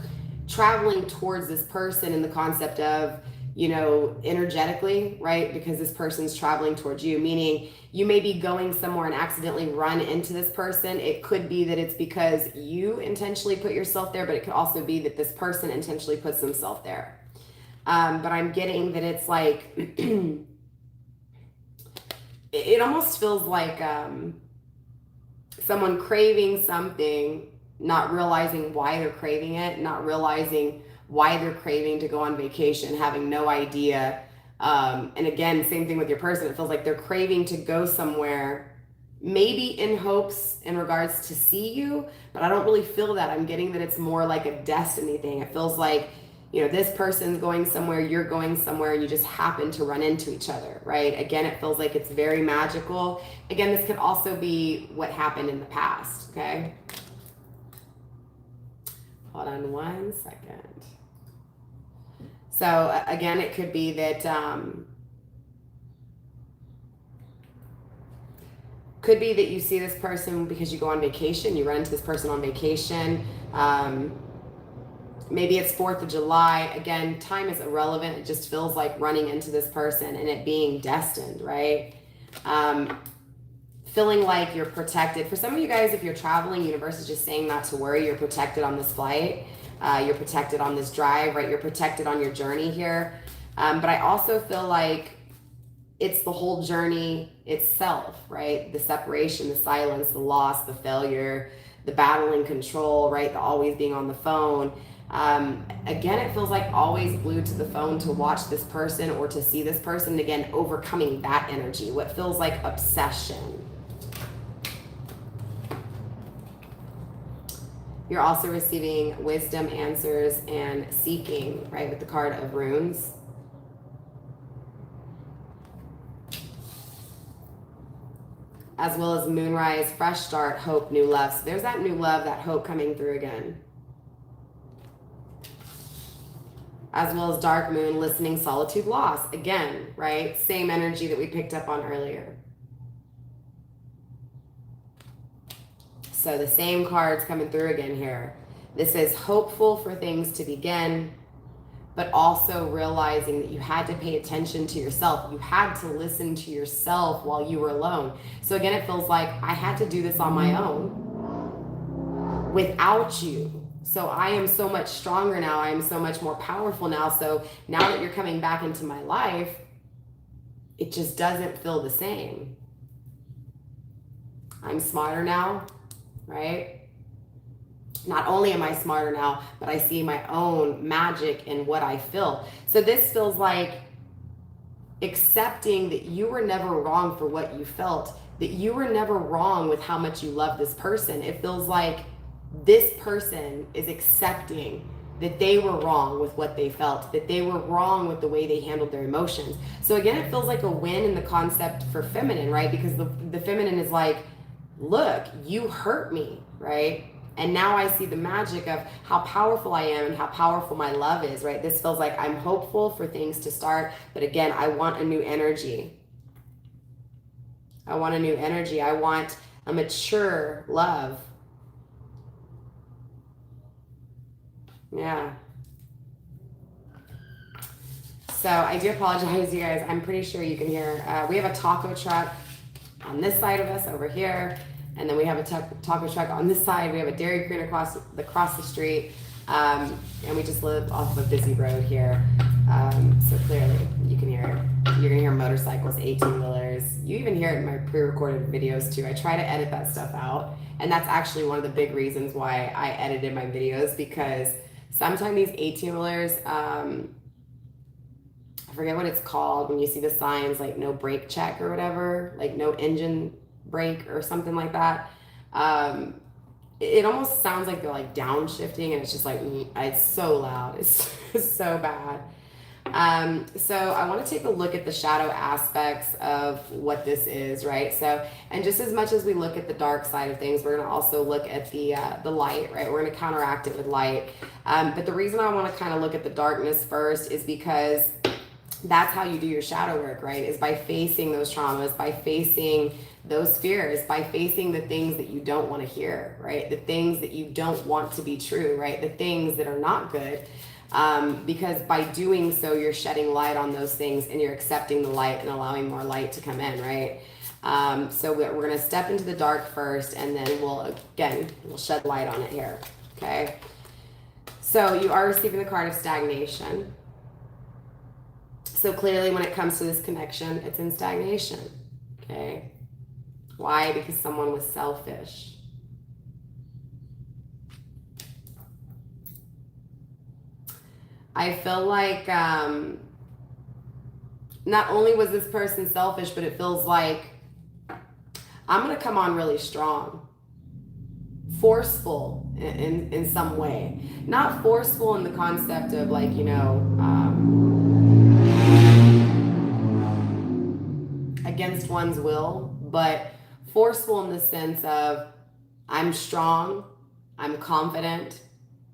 traveling towards this person in the concept of, you know, energetically, right? Because this person's traveling towards you, meaning you may be going somewhere and accidentally run into this person. It could be that it's because you intentionally put yourself there, but it could also be that this person intentionally puts themselves there. But I'm getting that it's like, it almost feels like someone craving something, not realizing why they're craving it, not realizing why they're craving to go on vacation, having no idea. And again, same thing with your person. It feels like they're craving to go somewhere, maybe in hopes in regards to see you, but I don't really feel that. I'm getting that it's more like a destiny thing. It feels like, you know, this person's going somewhere, you're going somewhere, and you just happen to run into each other, right? Again, it feels like it's very magical. Again, this could also be what happened in the past, okay? Hold on one second. So again, it could be that, you see this person because you go on vacation, you run into this person on vacation. Maybe it's 4th of July. Again, time is irrelevant. It just feels like running into this person and it being destined, right? Feeling like you're protected. For some of you guys, if you're traveling, universe is just saying not to worry. You're protected on this flight. You're protected on this drive, right? You're protected on your journey here. But I also feel like it's the whole journey itself, right? The separation, the silence, the loss, the failure, the battling control, right? The always being on the phone. Again, it feels like always glued to the phone to watch this person or to see this person. And again, overcoming that energy, what feels like obsession. You're also receiving wisdom, answers, and seeking, right, with the card of runes. As well as moonrise, fresh start, hope, new love. So there's that new love, that hope coming through again. As well as dark moon, listening, solitude, loss. Again, right? Same energy that we picked up on earlier. So the same cards coming through again here. This is hopeful for things to begin, but also realizing that you had to pay attention to yourself. You had to listen to yourself while you were alone. So again, it feels like I had to do this on my own without you. So I am so much stronger now. I am so much more powerful now. So now that you're coming back into my life, it just doesn't feel the same. I'm smarter now, right? Not only am I smarter now, but I see my own magic in what I feel. So this feels like accepting that you were never wrong for what you felt, that you were never wrong with how much you love this person. It feels like this person is accepting that they were wrong with what they felt, that they were wrong with the way they handled their emotions. So again, it feels like a win in the concept for feminine, right? Because the feminine is like, look, you hurt me, right? And now I see the magic of how powerful I am and how powerful my love is, right? This feels like I'm hopeful for things to start, but again, I want a new energy. I want a new energy. I want a mature love. Yeah. So I do apologize, you guys. I'm pretty sure you can hear. We have a taco truck on this side of us over here. And then we have a taco truck on this side. We have a Dairy Queen across the street. And we just live off of a busy road here. So clearly you can hear it. You're going to hear motorcycles, 18-wheelers. You even hear it in my pre-recorded videos too. I try to edit that stuff out. And that's actually one of the big reasons why I edited my videos, because sometimes these 18-wheelers, I forget what it's called when you see the signs like no brake check or whatever, like no engine brake or something like that. It almost sounds like they're like downshifting, and it's just like, it's so loud. It's so bad. So I want to take a look at the shadow aspects of what this is, right? So, and just as much as we look at the dark side of things, we're going to also look at the light, right? We're going to counteract it with light. But the reason I want to kind of look at the darkness first is because That's how you do your shadow work, right? Is by facing those traumas, by facing those fears, by facing the things that you don't want to hear, right? The things that you don't want to be true, right? The things that are not good. Because by doing so, you're shedding light on those things and you're accepting the light and allowing more light to come in, right? So we're going to step into the dark first, and then we'll shed light on it here, okay? So you are receiving the card of stagnation. So clearly when it comes to this connection, it's in stagnation, okay? Why? Because someone was selfish. I feel like not only was this person selfish, but it feels like I'm going to come on really strong. Forceful in some way. Not forceful in the concept of like, you know, against one's will, but forceful in the sense of I'm strong, I'm confident,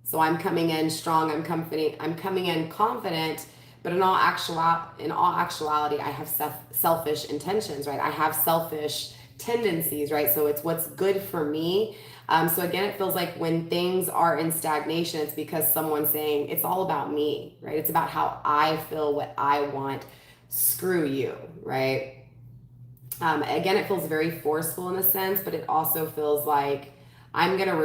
so I'm coming in strong, I'm coming in confident, but in all actuality, I have selfish intentions, right? I have selfish tendencies, right? So it's what's good for me. So again, it feels like when things are in stagnation, it's because someone's saying it's all about me, right? It's about how I feel, what I want. Screw you, right? Again, it feels very forceful in a sense, but it also feels like I'm going to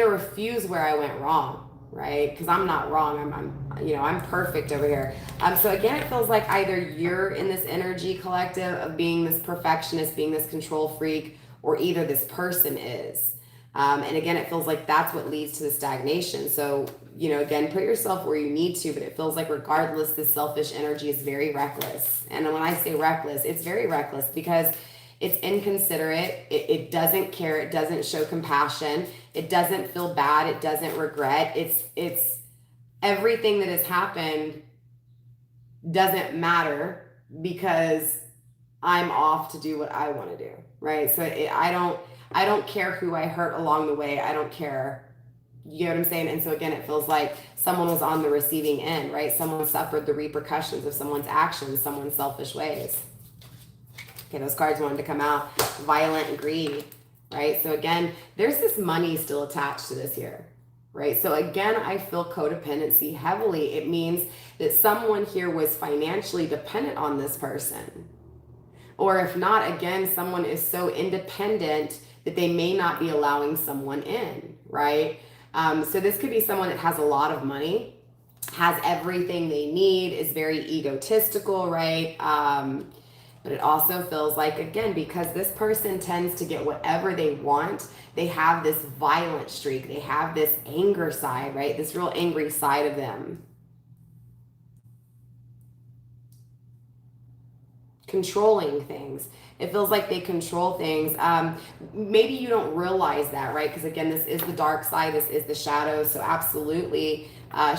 refuse where I went wrong, right? Because I'm not wrong. I'm perfect over here. So again, it feels like either you're in this energy collective of being this perfectionist, being this control freak, or either this person is. And again, it feels like that's what leads to the stagnation. So, you know, again, put yourself where you need to, but it feels like regardless, this selfish energy is very reckless. And when I say reckless, it's very reckless because it's inconsiderate. It doesn't care. It doesn't show compassion. It doesn't feel bad. It doesn't regret. It's everything that has happened doesn't matter because I'm off to do what I want to do, right? So I don't care who I hurt along the way. I don't care. You know what I'm saying? And so again, it feels like someone was on the receiving end, right? Someone suffered the repercussions of someone's actions, someone's selfish ways. Okay, those cards wanted to come out. Violent and greedy, right? So again, there's this money still attached to this here, right? So again, I feel codependency heavily. It means that someone here was financially dependent on this person. Or if not, again, someone is so independent that they may not be allowing someone in, right? So this could be someone that has a lot of money, has everything they need, is very egotistical, right? But it also feels like, again, because this person tends to get whatever they want, they have this violent streak. They have this anger side, right? This real angry side of them. Controlling things. It feels like they control things. Maybe you don't realize that, right? Because again, this is the dark side. This is the shadow. So absolutely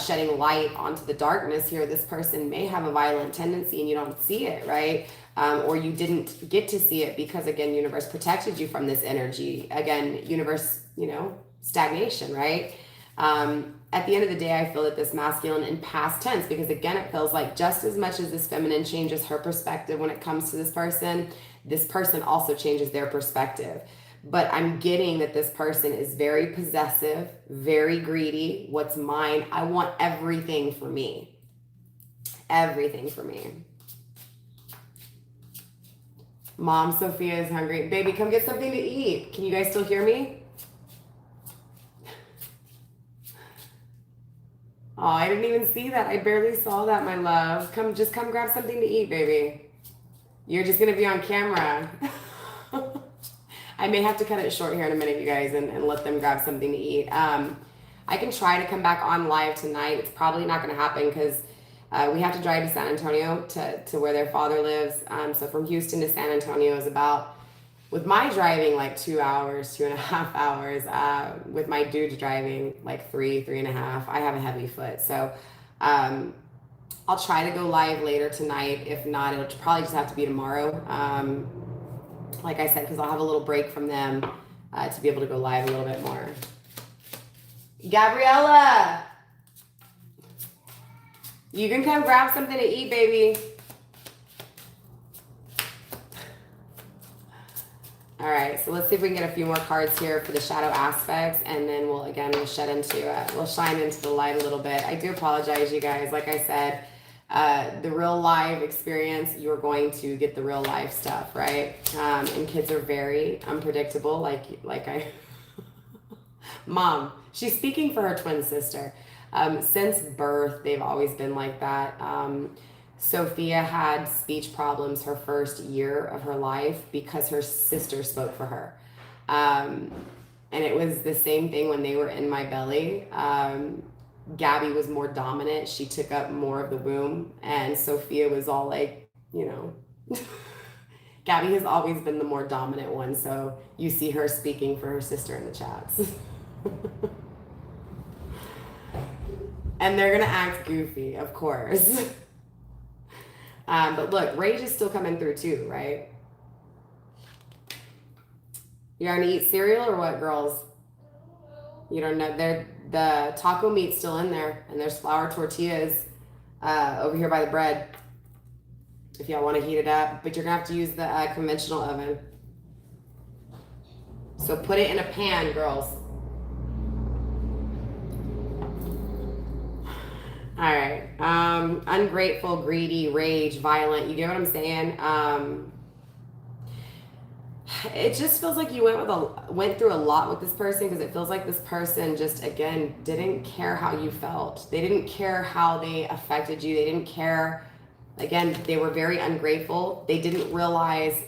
shedding light onto the darkness here. This person may have a violent tendency and you don't see it, right? Or you didn't get to see it because, again, universe protected you from this energy. Again, universe, you know, stagnation, right? At the end of the day, I feel that this masculine in past tense, because again, it feels like just as much as this feminine changes her perspective when it comes to this person also changes their perspective. But I'm getting that this person is very possessive, very greedy. What's mine? I want everything for me. Everything for me. Mom, Sophia is hungry. Baby, come get something to eat. Can you guys still hear me? Oh, I didn't even see that. I barely saw that, my love. Just come grab something to eat, baby. You're just going to be on camera. I may have to cut it short here in a minute, you guys, and let them grab something to eat. I can try to come back on live tonight. It's probably not going to happen because we have to drive to San Antonio to where their father lives. So from Houston to San Antonio is about, with my driving, like 2 hours, 2.5 hours. With my dude's driving, like 3.5. I have a heavy foot. So I'll try to go live later tonight. If not, it'll probably just have to be tomorrow. Like I said, because I'll have a little break from them to be able to go live a little bit more. Gabriella! You can come grab something to eat, baby. All right, so let's see if we can get a few more cards here for the shadow aspects, and then we'll shine into the light a little bit. I do apologize, you guys. Like I said, the real live experience, you're going to get the real life stuff, right? And kids are very unpredictable, like I, Mom, she's speaking for her twin sister. Since birth, they've always been like that. Sophia had speech problems her first year of her life because her sister spoke for her. And it was the same thing when they were in my belly. Gabby was more dominant. She took up more of the womb. And Sophia was all like, you know, Gabby has always been the more dominant one. So you see her speaking for her sister in the chats. And they're going to act goofy, of course. But look, rage is still coming through too, right? You're gonna eat cereal or what, girls? You don't know. The taco meat's still in there, and there's flour tortillas over here by the bread if y'all want to heat it up. But you're gonna have to use the conventional oven. So put it in a pan, girls. All right. Ungrateful, greedy, rage, violent. You get what I'm saying? It just feels like you went through a lot with this person, because it feels like this person just, again, didn't care how you felt. They didn't care how they affected you. They didn't care. Again, they were very ungrateful. They didn't realize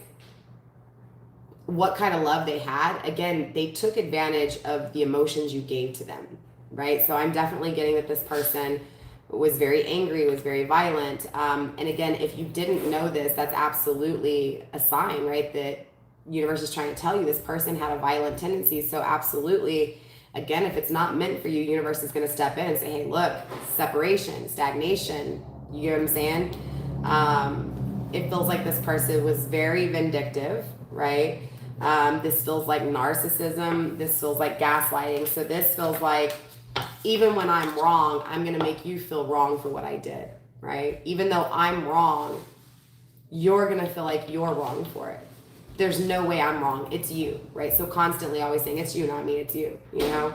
what kind of love they had. Again, they took advantage of the emotions you gave to them, right? So I'm definitely getting that this person was very angry, was very violent. And again, if you didn't know this, that's absolutely a sign, right? That universe is trying to tell you this person had a violent tendency. So absolutely, again, if it's not meant for you, universe is going to step in and say, hey, look, separation, stagnation. You get what I'm saying? It feels like this person was very vindictive, right? This feels like narcissism. This feels like gaslighting. So this feels like, even when I'm wrong, I'm going to make you feel wrong for what I did, right? Even though I'm wrong, you're going to feel like you're wrong for it. There's no way I'm wrong. It's you, right? So constantly always saying, it's you, not me, it's you, you know?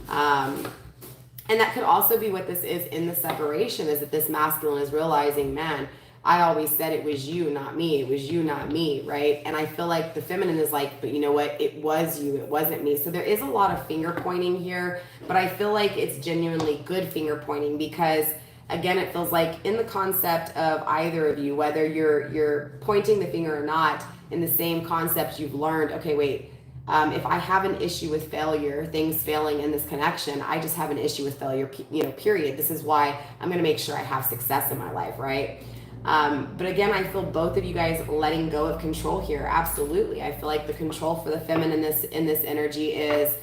And that could also be what this is in the separation, is that this masculine is realizing, man, I always said it was you, not me. It was you, not me, right? And I feel like the feminine is like, but you know what? It was you. It wasn't me. So there is a lot of finger pointing here, but I feel like it's genuinely good finger pointing, because again, it feels like in the concept of either of you, whether you're pointing the finger or not, in the same concept you've learned, okay, wait, if I have an issue with failure, things failing in this connection, I just have an issue with failure, you know, period. This is why I'm going to make sure I have success in my life, right? But again, I feel both of you guys letting go of control here. Absolutely. I feel like the control for the feminine in this energy is,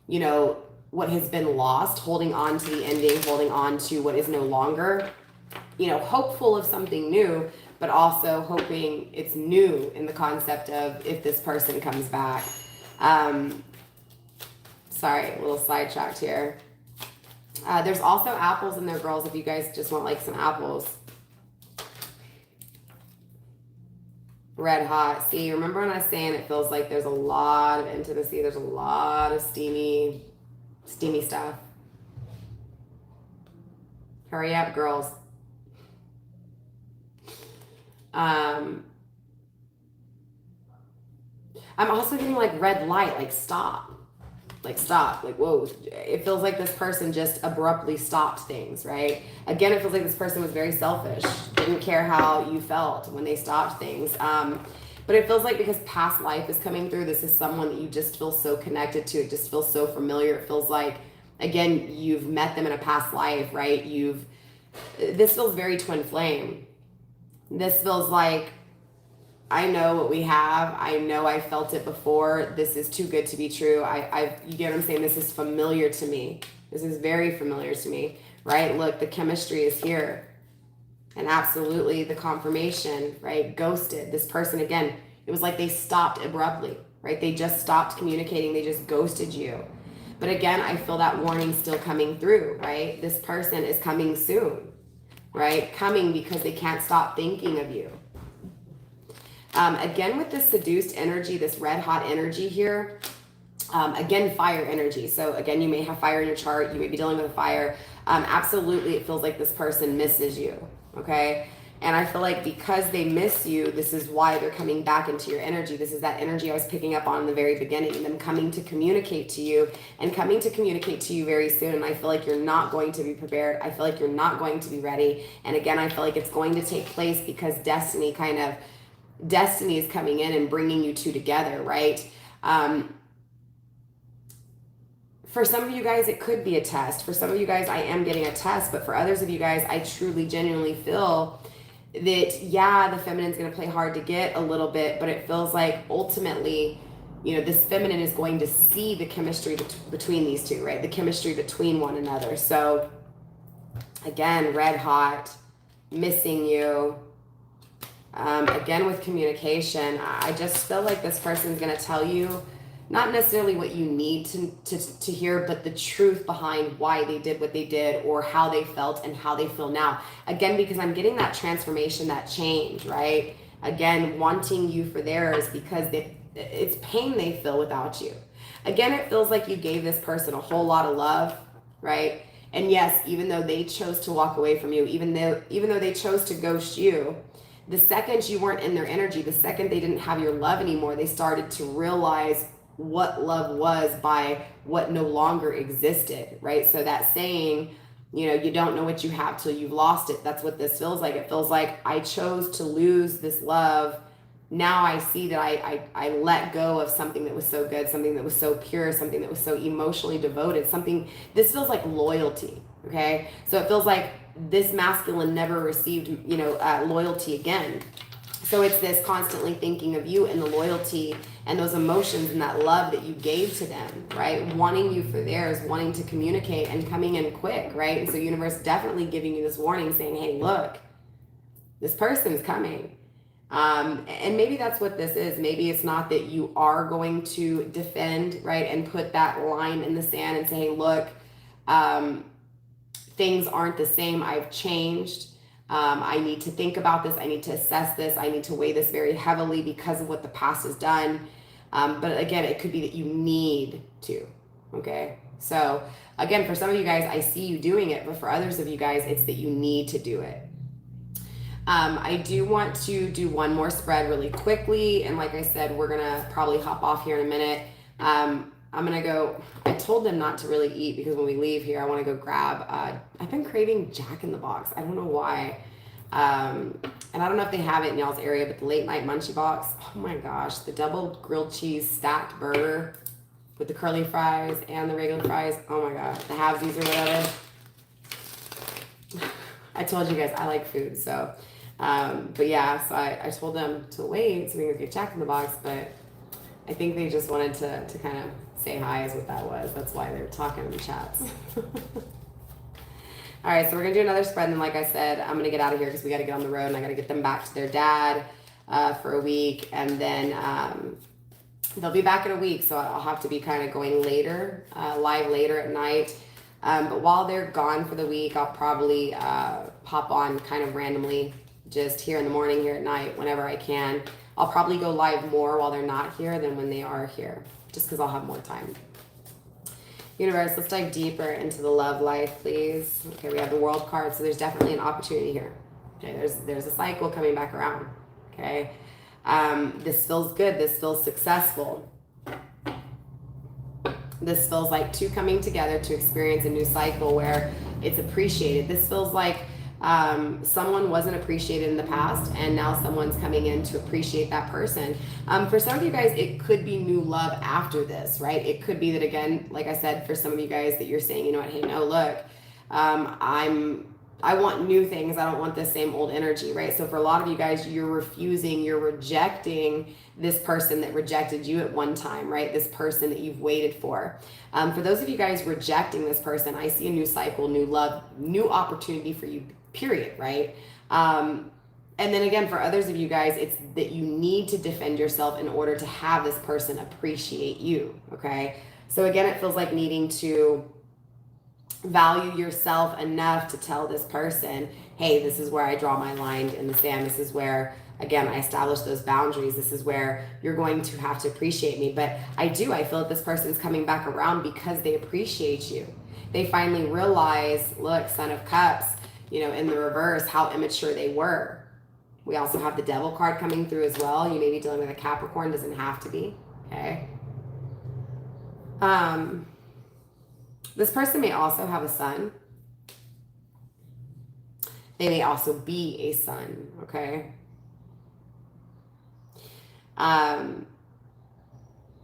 you know, what has been lost, holding on to the ending, holding on to what is no longer, you know, hopeful of something new, but also hoping it's new in the concept of if this person comes back. Sorry, a little sidetracked here. There's also apples in there, girls, if you guys just want like some apples. Red hot. See, remember when I was saying it feels like there's a lot of intimacy, there's a lot of steamy stuff. Hurry up, girls. I'm also getting like red light, like stop, like whoa. It feels like this person just abruptly stopped things, right? Again, it feels like this person was very selfish, didn't care how you felt when they stopped things. But it feels like because past life is coming through, this is someone that you just feel so connected to. It just feels so familiar. It feels like, again, you've met them in a past life, right? This feels very twin flame. This feels like, I know what we have. I know I felt it before. This is too good to be true. You get what I'm saying? This is familiar to me. This is very familiar to me, right? Look, the chemistry is here. And absolutely the confirmation, right? Ghosted. This person, again, it was like they stopped abruptly, right? They just stopped communicating. They just ghosted you. But again, I feel that warning still coming through, right? This person is coming soon. right? Coming because they can't stop thinking of you. Again, with this seduced energy, this red hot energy here, again, fire energy. So again, you may have fire in your chart. You may be dealing with a fire. Absolutely, it feels like this person misses you, okay? And I feel like because they miss you, this is why they're coming back into your energy. This is that energy I was picking up on in the very beginning, them coming to communicate to you and coming to communicate to you very soon. And I feel like you're not going to be prepared. I feel like you're not going to be ready. And again, I feel like it's going to take place because destiny is coming in and bringing you two together, right? For some of you guys, it could be a test. For some of you guys, I am getting a test. But for others of you guys, I truly, genuinely feel that, yeah, the feminine's going to play hard to get a little bit, but it feels like ultimately, you know, this feminine is going to see the chemistry between these two, right? The chemistry between one another. So again, red hot, missing you. Again, with communication, I just feel like this person's going to tell you not necessarily what you need to hear, but the truth behind why they did what they did or how they felt and how they feel now. Again, because I'm getting that transformation, that change, right? Again, wanting you for theirs because it's pain they feel without you. Again, it feels like you gave this person a whole lot of love, right? And yes, even though they chose to walk away from you, even though they chose to ghost you, the second you weren't in their energy, the second they didn't have your love anymore, they started to realize what love was by what no longer existed, right? So that saying, you know, you don't know what you have till you've lost it. That's what this feels like. It feels like I chose to lose this love. Now I see that I let go of something that was so good, something that was so pure, something that was so emotionally devoted, this feels like loyalty, okay? So it feels like this masculine never received, you know, loyalty again. So it's this constantly thinking of you and the loyalty and those emotions and that love that you gave to them, right? Wanting you for theirs, wanting to communicate and coming in quick, right? And so universe definitely giving you this warning saying, hey, look, this person's coming. And maybe that's what this is. Maybe it's not that you are going to defend, right? And put that line in the sand and say, hey, look, things aren't the same. I've changed. I need to think about this. I need to assess this. I need to weigh this very heavily because of what the past has done. But again, it could be that you need to, okay? So again, for some of you guys, I see you doing it, but for others of you guys, it's that you need to do it. I do want to do one more spread really quickly. And like I said, we're going to probably hop off here in a minute. I'm going to go, I told them not to really eat because when we leave here, I want to go grab, I've been craving Jack in the Box. I don't know why. And I don't know if they have it in y'all's area, but the late night munchie box, oh my gosh, the double grilled cheese stacked burger with the curly fries and the regular fries. Oh my gosh, the halvesies or whatever. I told you guys I like food, so, but yeah, so I told them to wait so we could get Jack in the Box, but I think they just wanted to kind of say hi is what that was. That's why they're talking in the chats. All right, so we're going to do another spread. And then, like I said, I'm going to get out of here because we got to get on the road and I got to get them back to their dad for a week. And then they'll be back in a week. So I'll have to be kind of going later, live later at night. But while they're gone for the week, I'll probably pop on kind of randomly just here in the morning, here at night, whenever I can. I'll probably go live more while they're not here than when they are here, just because I'll have more time. Universe, let's dive deeper into the love life, please. Okay, we have the World card, so there's definitely an opportunity here. Okay, there's a cycle coming back around. Okay, this feels good. This feels successful. This feels like two coming together to experience a new cycle where it's appreciated. This feels like someone wasn't appreciated in the past and now someone's coming in to appreciate that person. For some of you guys, it could be new love after this, right? It could be that, again, like I said, for some of you guys that you're saying, you know what, hey, no, look, I want new things. I don't want the same old energy, right? So for a lot of you guys, you're rejecting this person that rejected you at one time, right? This person that you've waited for. For those of you guys rejecting this person, I see a new cycle, new love, new opportunity for you, period, right? And then again, for others of you guys, it's that you need to defend yourself in order to have this person appreciate you, okay? So again, it feels like needing to value yourself enough to tell this person, hey, this is where I draw my line in the sand. This is where, again, I establish those boundaries. This is where you're going to have to appreciate me. But I feel that this person's coming back around because they appreciate you. They finally realize, look, Son of Cups, you know, in the reverse, how immature they were. We also have the Devil card coming through as well. You may be dealing with a Capricorn, doesn't have to be, okay? This person may also have a son. They may also be a son, okay?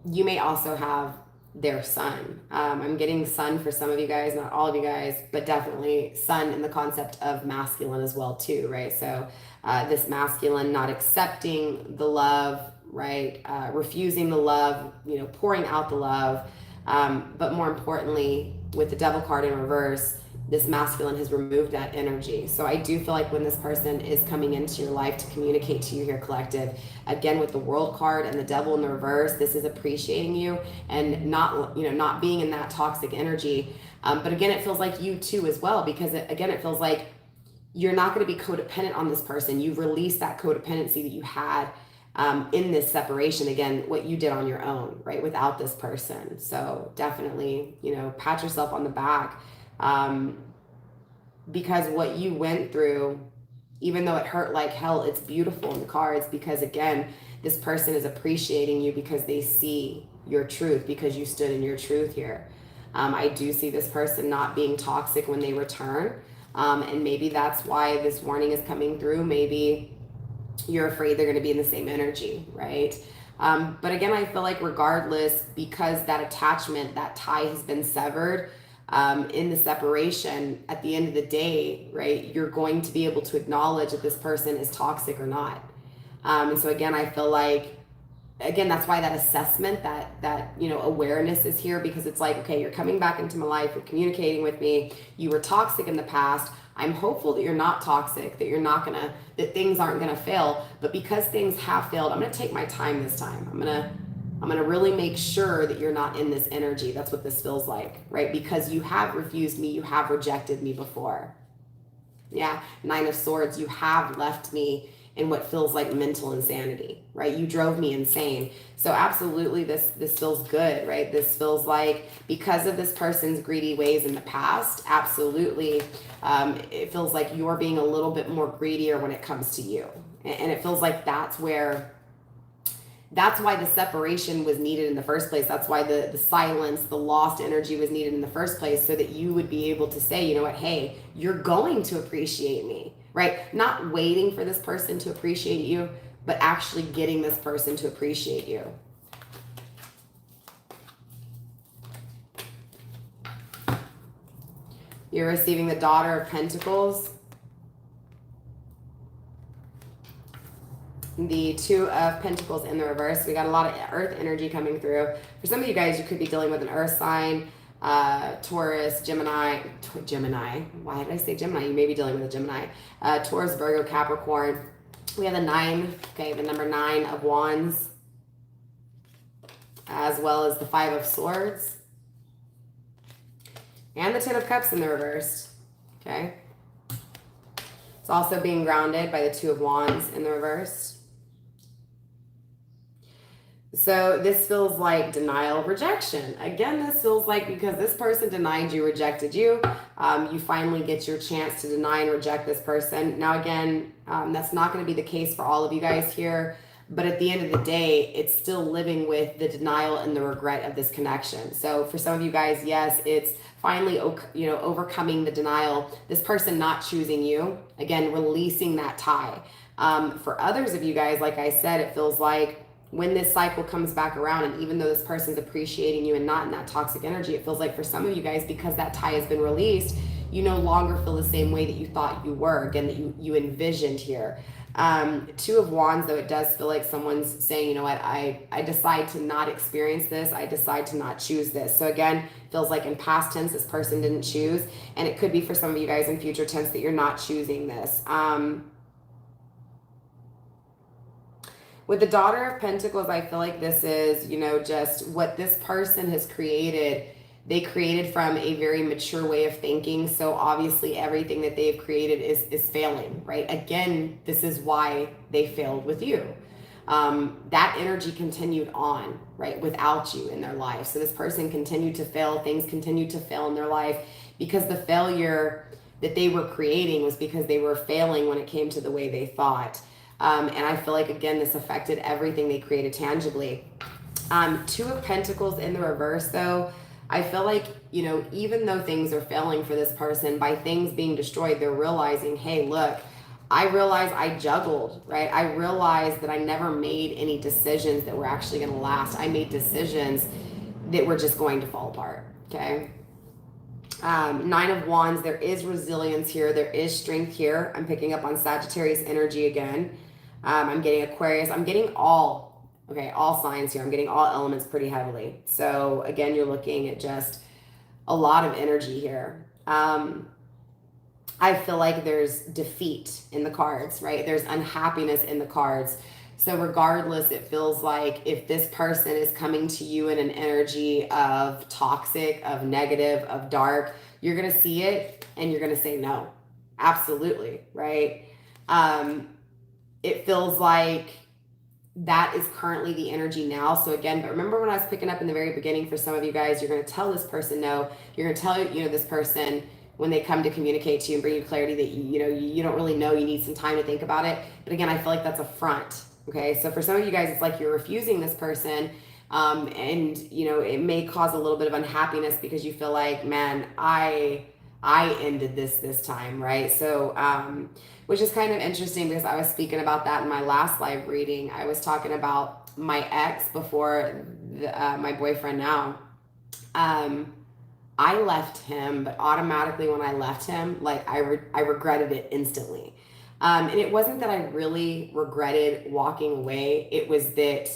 You may also have their son. I'm getting son for some of you guys, not all of you guys, but definitely son in the concept of masculine as well too, right? So this masculine not accepting the love, right? Refusing the love, you know, pouring out the love. But more importantly, with the Devil card in reverse, this masculine has removed that energy. So I do feel like when this person is coming into your life to communicate to you here, collective, again, with the World card and the Devil in the reverse, this is appreciating you and not, you know, not being in that toxic energy. But again, it feels like you too as well, because it feels like you're not going to be codependent on this person. You've released that codependency that you had in this separation, again, what you did on your own, right, without this person. So definitely, you know, pat yourself on the back, because what you went through, even though it hurt like hell, it's beautiful in the cards, because again, this person is appreciating you because they see your truth, because you stood in your truth here. I do see this person not being toxic when they return, and maybe that's why this warning is coming through. Maybe you're afraid they're going to be in the same energy, right? But again, I feel like regardless, because that attachment, that tie has been severed in the separation, at the end of the day, right, you're going to be able to acknowledge if this person is toxic or not. And so again, I feel like, again, that's why that assessment, that you know, awareness is here, because it's like, okay, you're coming back into my life, you're communicating with me, you were toxic in the past. I'm hopeful that you're not toxic, that you're not gonna, that things aren't gonna fail. But because things have failed, I'm gonna take my time this time. I'm gonna really make sure that you're not in this energy. That's what this feels like, right? Because you have refused me, you have rejected me before. Yeah, Nine of Swords, you have left me in what feels like mental insanity, right? You drove me insane. So absolutely, this feels good, right? This feels like, because of this person's greedy ways in the past, absolutely, it feels like you're being a little bit more greedier when it comes to you. And it feels like that's why the separation was needed in the first place. That's why the silence, the lost energy was needed in the first place, so that you would be able to say, you know what, hey, you're going to appreciate me, right? Not waiting for this person to appreciate you, but actually getting this person to appreciate you. You're receiving the Daughter of Pentacles, the Two of Pentacles in the reverse. We got a lot of earth energy coming through. For some of you guys, you could be dealing with an earth sign, Taurus, Gemini. Why did I say Gemini? You may be dealing with a Gemini. Taurus, Virgo, Capricorn. We have the 9, okay, the number 9 of Wands, as well as the 5 of Swords, and the 10 of Cups in the reverse, okay? It's also being grounded by the 2 of Wands in the reverse. So this feels like denial, rejection. Again, this feels like, because this person denied you, rejected you, you finally get your chance to deny and reject this person. Now, again, that's not going to be the case for all of you guys here. But at the end of the day, it's still living with the denial and the regret of this connection. So for some of you guys, yes, it's finally, you know, overcoming the denial, this person not choosing you, again, releasing that tie. For others of you guys, like I said, it feels like when this cycle comes back around, and even though this person's appreciating you and not in that toxic energy, it feels like for some of you guys, because that tie has been released, you no longer feel the same way that you thought you were, again, that you envisioned here. 2 of Wands, though, it does feel like someone's saying, you know what, I decide to not experience this. I decide to not choose this. So again, feels like in past tense, this person didn't choose. And it could be for some of you guys in future tense that you're not choosing this. With the Daughter of Pentacles, I feel like this is, you know, just what this person has created they created from a very mature way of thinking. So obviously everything that they've created is failing, right? Again, this is why they failed with you. That energy continued on, right, without you in their life. So this person continued to fail, things continued to fail in their life because the failure that they were creating was because they were failing when it came to the way they thought. And I feel like, again, this affected everything they created tangibly. Two of Pentacles in the reverse, though, I feel like, you know, even though things are failing for this person, by things being destroyed, they're realizing, hey, look, I realized I juggled, right? I realized that I never made any decisions that were actually going to last. I made decisions that were just going to fall apart, okay? Nine of Wands, there is resilience here. There is strength here. I'm picking up on Sagittarius energy again. I'm getting Aquarius. I'm getting all signs here. I'm getting all elements pretty heavily. So again, you're looking at just a lot of energy here. I feel like there's defeat in the cards, right? There's unhappiness in the cards. So regardless, it feels like if this person is coming to you in an energy of toxic, of negative, of dark, you're going to see it and you're going to say no. Absolutely, right? It feels like that is currently the energy now. So again, but remember when I was picking up in the very beginning, for some of you guys, you're going to tell this person no. You're going to tell, you know, this person when they come to communicate to you and bring you clarity that you don't really know, you need some time to think about it. But again, I feel like that's a front. Okay, so for some of you guys, it's like you're refusing this person, and you know, it may cause a little bit of unhappiness because you feel like, man, I ended this time, right? So which is kind of interesting because I was speaking about that in my last live reading. I was talking about my ex before my boyfriend now. I left him, but automatically when I left him, like I regretted it instantly. And it wasn't that I really regretted walking away. It was that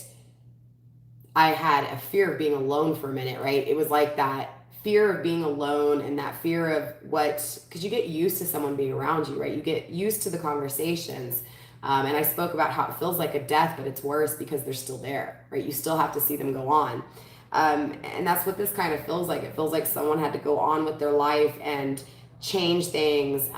I had a fear of being alone for a minute, right? It was like that fear of being alone and that fear of because you get used to someone being around you, right? You get used to the conversations. And I spoke about how it feels like a death, but it's worse because they're still there, right? You still have to see them go on. And that's what this kind of feels like. It feels like someone had to go on with their life and change things,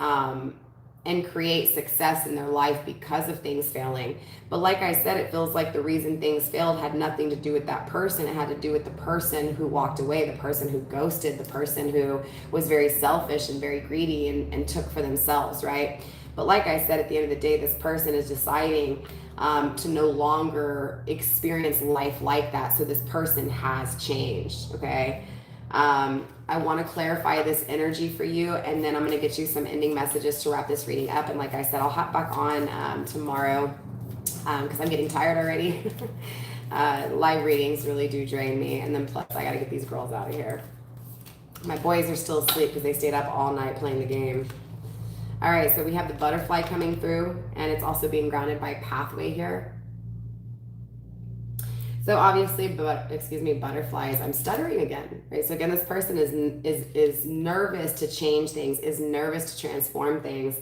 and create success in their life because of things failing. But like I said, it feels like the reason things failed had nothing to do with that person. It had to do with the person who walked away, the person who ghosted, the person who was very selfish and very greedy and took for themselves, right? But like I said, at the end of the day, this person is deciding to no longer experience life like that. So this person has changed, okay? I want to clarify this energy for you, and then I'm going to get you some ending messages to wrap this reading up. And like I said, I'll hop back on tomorrow because I'm getting tired already. Live readings really do drain me, and then plus I got to get these girls out of here. My boys are still asleep because they stayed up all night playing the game. All right, so we have the butterfly coming through, and it's also being grounded by pathway here. So obviously, butterflies, I'm stuttering again, right? So again, this person is nervous to change things, is nervous to transform things.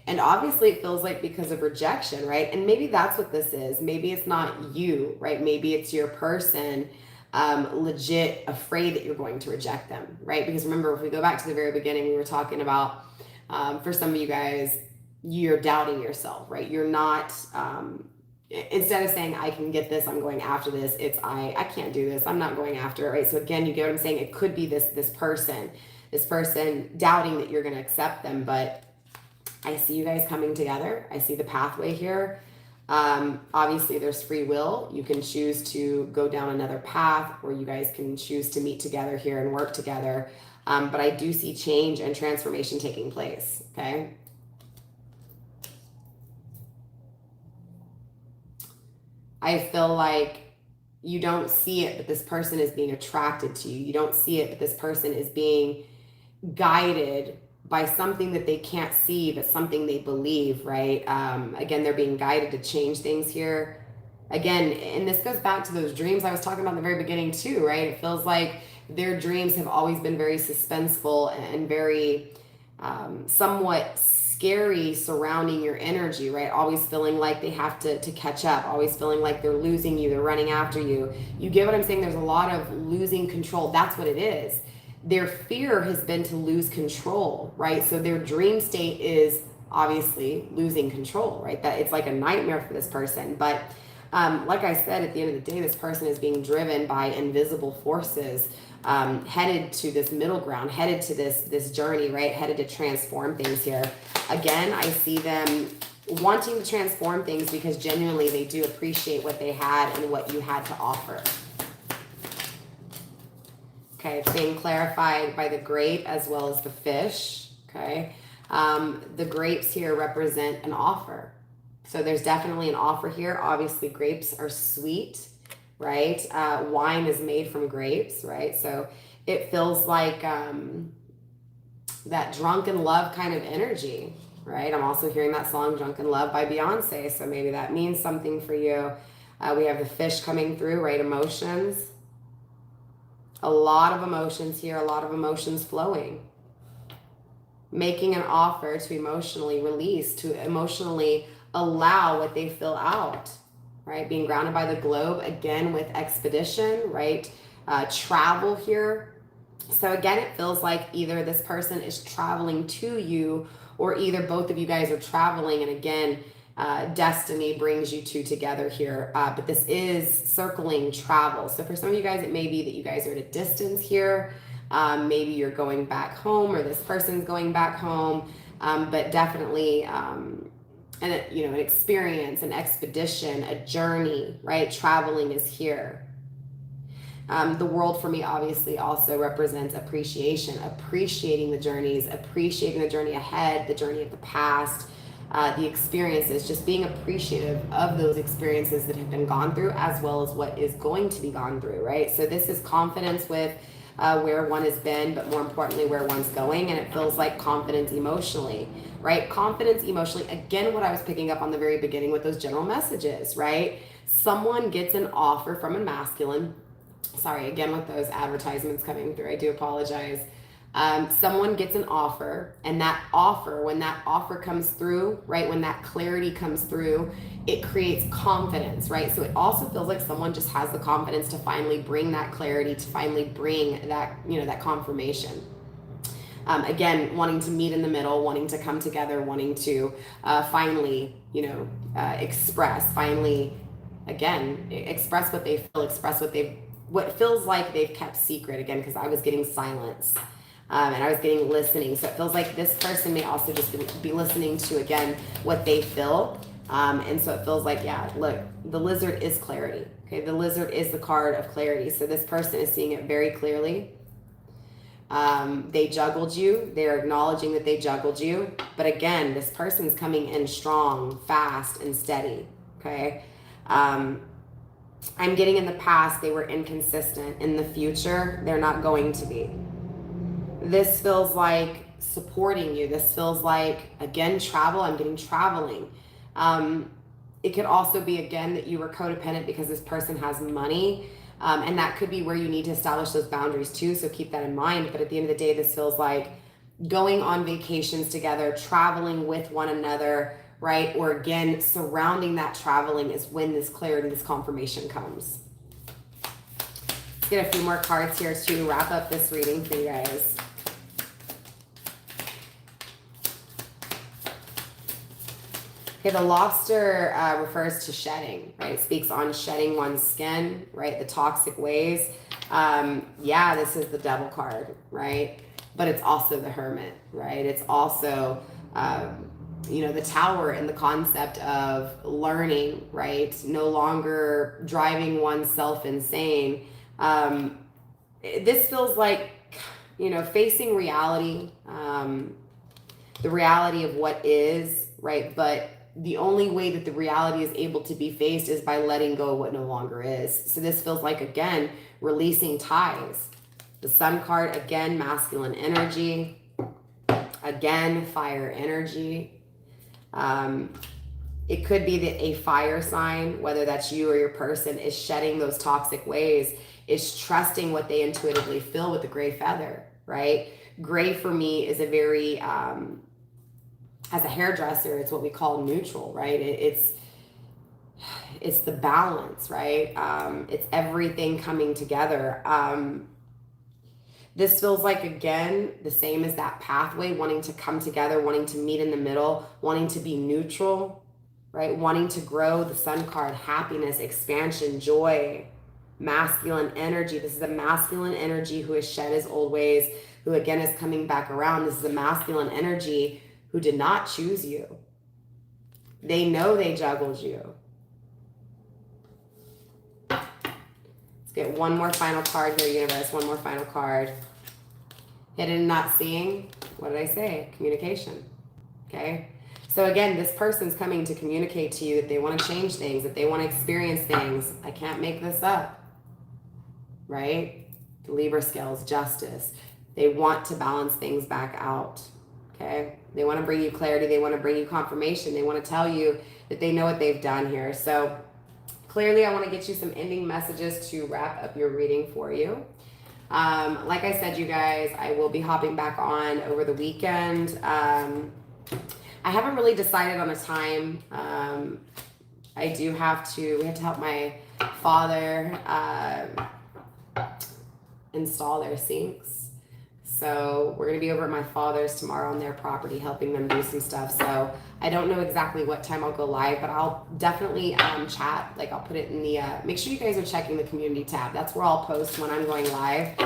And obviously it feels like because of rejection, right? And maybe that's what this is. Maybe it's not you, right? Maybe it's your person legit afraid that you're going to reject them, right? Because remember, if we go back to the very beginning, we were talking about, for some of you guys, you're doubting yourself, right? You're not, instead of saying, I can get this, I'm going after this, it's I can't do this, I'm not going after it, right? So again, you get what I'm saying? It could be this person doubting that you're going to accept them, but I see you guys coming together. I see the pathway here. Obviously there's free will. You can choose to go down another path, or you guys can choose to meet together here and work together. But I do see change and transformation taking place, okay? I feel like you don't see it, but this person is being attracted to you. You don't see it, but this person is being guided by something that they can't see, but something they believe, right? Again, they're being guided to change things here. Again, and this goes back to those dreams I was talking about in the very beginning too, right? It feels like their dreams have always been very suspenseful and very somewhat scary surrounding your energy, right? Always feeling like they have to catch up, always feeling like they're losing you, they're running after you. You get what I'm saying? There's a lot of losing control. That's what it is. their fear has been to lose control, right? So their dream state is obviously losing control, right? That it's like a nightmare for this person. But like I said, at the end of the day, this person is being driven by invisible forces, headed to this middle ground, headed to this journey, right? Headed to transform things here. Again, I see them wanting to transform things because genuinely they do appreciate what they had and what you had to offer. Okay, it's being clarified by the grape as well as the fish. Okay, the grapes here represent an offer. So there's definitely an offer here. Obviously, grapes are sweet, right? Wine is made from grapes, right? So it feels like that drunken love kind of energy, right? I'm also hearing that song Drunken Love by Beyonce. So maybe that means something for you. We have the fish coming through, right? Emotions. A lot of emotions here, a lot of emotions flowing. Making an offer to emotionally release, to emotionally allow what they feel out, right? Being grounded by the globe, again with expedition, right? Travel here. So again, it feels like either this person is traveling to you or either both of you guys are traveling. And again, destiny brings you two together here, but this is circling travel. So for some of you guys, it may be that you guys are at a distance here. Maybe you're going back home, or this person's going back home, but definitely an experience, an expedition, a journey, right? Traveling is here. The world for me obviously also represents appreciation, appreciating the journeys, appreciating the journey ahead, the journey of the past, the experiences, just being appreciative of those experiences that have been gone through as well as what is going to be gone through, right? So this is confidence with where one has been, but more importantly, where one's going. And it feels like confidence emotionally, right? Confidence emotionally. Again, what I was picking up on the very beginning with those general messages, right? Someone gets an offer from a masculine. Sorry, again, with those advertisements coming through, I do apologize. Someone gets an offer, and that offer, when that offer comes through, right, when that clarity comes through, it creates confidence, right? So it also feels like someone just has the confidence to finally bring that clarity, to finally bring that, that confirmation. Again, wanting to meet in the middle, wanting to come together, wanting to finally, express, finally, again, express what they feel, express what feels like they've kept secret, again, because I was getting silence. And I was getting listening. So it feels like this person may also just be listening to, again, what they feel. And so it feels like, yeah, look, the lizard is clarity. Okay, the lizard is the card of clarity. So this person is seeing it very clearly. They juggled you. They're acknowledging that they juggled you. But again, this person's coming in strong, fast, and steady. Okay. I'm getting in the past, they were inconsistent. In the future, they're not going to be. This feels like supporting you. This feels like, again, travel. I'm getting traveling. It could also be, again, that you were codependent because this person has money. And that could be where you need to establish those boundaries too. So keep that in mind. But at the end of the day, this feels like going on vacations together, traveling with one another, right? Or again, surrounding that traveling is when this clarity, this confirmation comes. Let's get a few more cards here to wrap up this reading for you guys. Okay, the lobster refers to shedding, right? It speaks on shedding one's skin, right? The toxic ways. Yeah, this is the devil card, right? But it's also the hermit, right? It's also, the tower and the concept of learning, right? No longer driving oneself insane. This feels like, facing reality, the reality of what is, right? But the only way that the reality is able to be faced is by letting go of what no longer is. So this feels like, again, releasing ties. The sun card, again, masculine energy. Again, fire energy. It could be that a fire sign, whether that's you or your person, is shedding those toxic ways, is trusting what they intuitively feel with the gray feather, right? Gray for me is a very, as a hairdresser, it's what we call neutral, right? It's the balance, right? It's everything coming together. This feels like, again, the same as that pathway, wanting to come together, wanting to meet in the middle, wanting to be neutral, right? Wanting to grow. The Sun card, happiness, expansion, joy, masculine energy. This is a masculine energy who has shed his old ways, who again is coming back around. This is a masculine energy who did not choose you. They know they juggled you. Get one more final card here, universe. One more final card. Hidden and not seeing. What did I say? Communication. Okay. So again, this person's coming to communicate to you that they want to change things, that they want to experience things. I can't make this up. Right? The Libra scales, justice. They want to balance things back out. Okay. They want to bring you clarity. They want to bring you confirmation. They want to tell you that they know what they've done here. So clearly, I want to get you some ending messages to wrap up your reading for you. Like I said, you guys, I will be hopping back on over the weekend. I haven't really decided on a time. We have to help my father install their sinks. So we're going to be over at my father's tomorrow on their property, helping them do some stuff. So I don't know exactly what time I'll go live, but I'll definitely chat. Like I'll put it in the, make sure you guys are checking the community tab. That's where I'll post when I'm going live.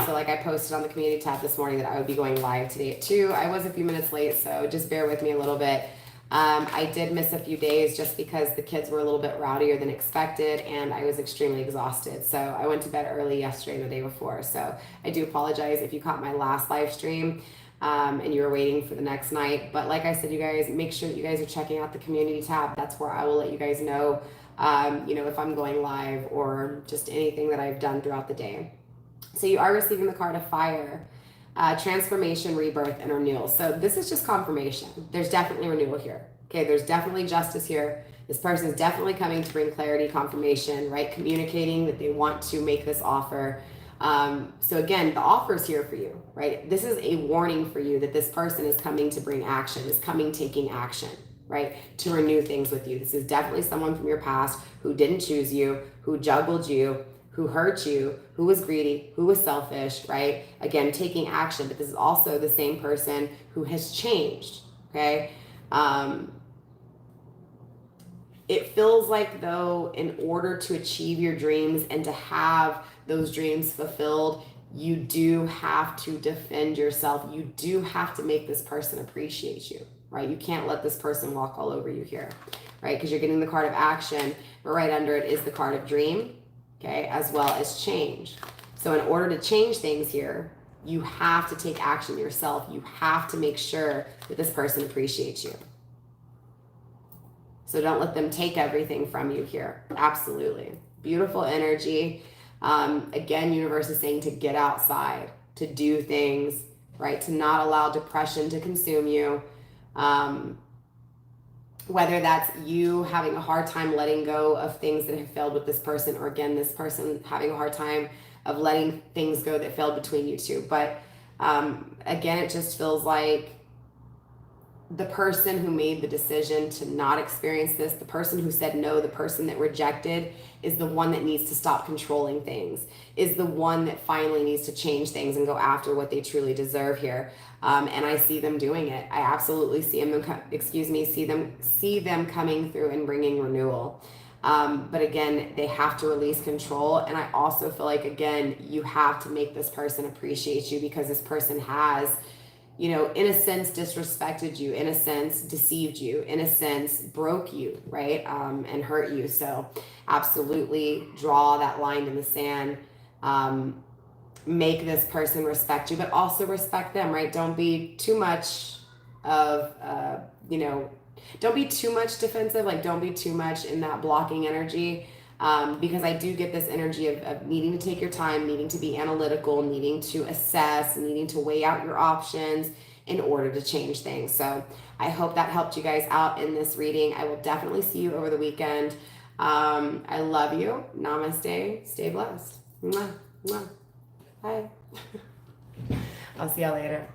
So like I posted on the community tab this morning that I would be going live today at 2. I was a few minutes late, so just bear with me a little bit. I did miss a few days just because the kids were a little bit rowdier than expected and I was extremely exhausted. So I went to bed early yesterday and the day before. So I do apologize if you caught my last live stream and you were waiting for the next night. But like I said, you guys, make sure that you guys are checking out the community tab. That's where I will let you guys know, if I'm going live or just anything that I've done throughout the day. So you are receiving the card of fire. Transformation, rebirth, and renewal. So this is just confirmation. There's definitely renewal here. Okay, there's definitely justice here. This person is definitely coming to bring clarity, confirmation, right? Communicating that they want to make this offer. So again, the offer is here for you, right? This is a warning for you that this person is coming to bring action, is coming taking action, right? To renew things with you. This is definitely someone from your past who didn't choose you, who juggled you, who hurt you, who was greedy, who was selfish, right? Again, taking action, but this is also the same person who has changed, okay? It feels like though, in order to achieve your dreams and to have those dreams fulfilled, you do have to defend yourself. You do have to make this person appreciate you, right? You can't let this person walk all over you here, right? Because you're getting the card of action, but right under it is the card of dream, okay, as well as change. So in order to change things here, you have to take action yourself. You have to make sure that this person appreciates you. So don't let them take everything from you here. Absolutely. Beautiful energy. Again, universe is saying to get outside, to do things, right? To not allow depression to consume you. Whether that's you having a hard time letting go of things that have failed with this person, or again, this person having a hard time of letting things go that failed between you two. But again, it just feels like the person who made the decision to not experience this, the person who said no, the person that rejected, is the one that needs to stop controlling things, is the one that finally needs to change things and go after what they truly deserve here. And I see them doing it. I absolutely see them coming through and bringing renewal. But again, they have to release control. And I also feel like, again, you have to make this person appreciate you, because this person has, in a sense, disrespected you, in a sense, deceived you, in a sense, broke you, right? And hurt you. So absolutely draw that line in the sand. Make this person respect you, but also respect them, right? Don't be too much of, don't be too much defensive. Like, don't be too much in that blocking energy. Because I do get this energy of needing to take your time, needing to be analytical, needing to assess, needing to weigh out your options in order to change things. So I hope that helped you guys out in this reading. I will definitely see you over the weekend. I love you. Namaste. Stay blessed. Mwah. Mwah. Bye. I'll see y'all later.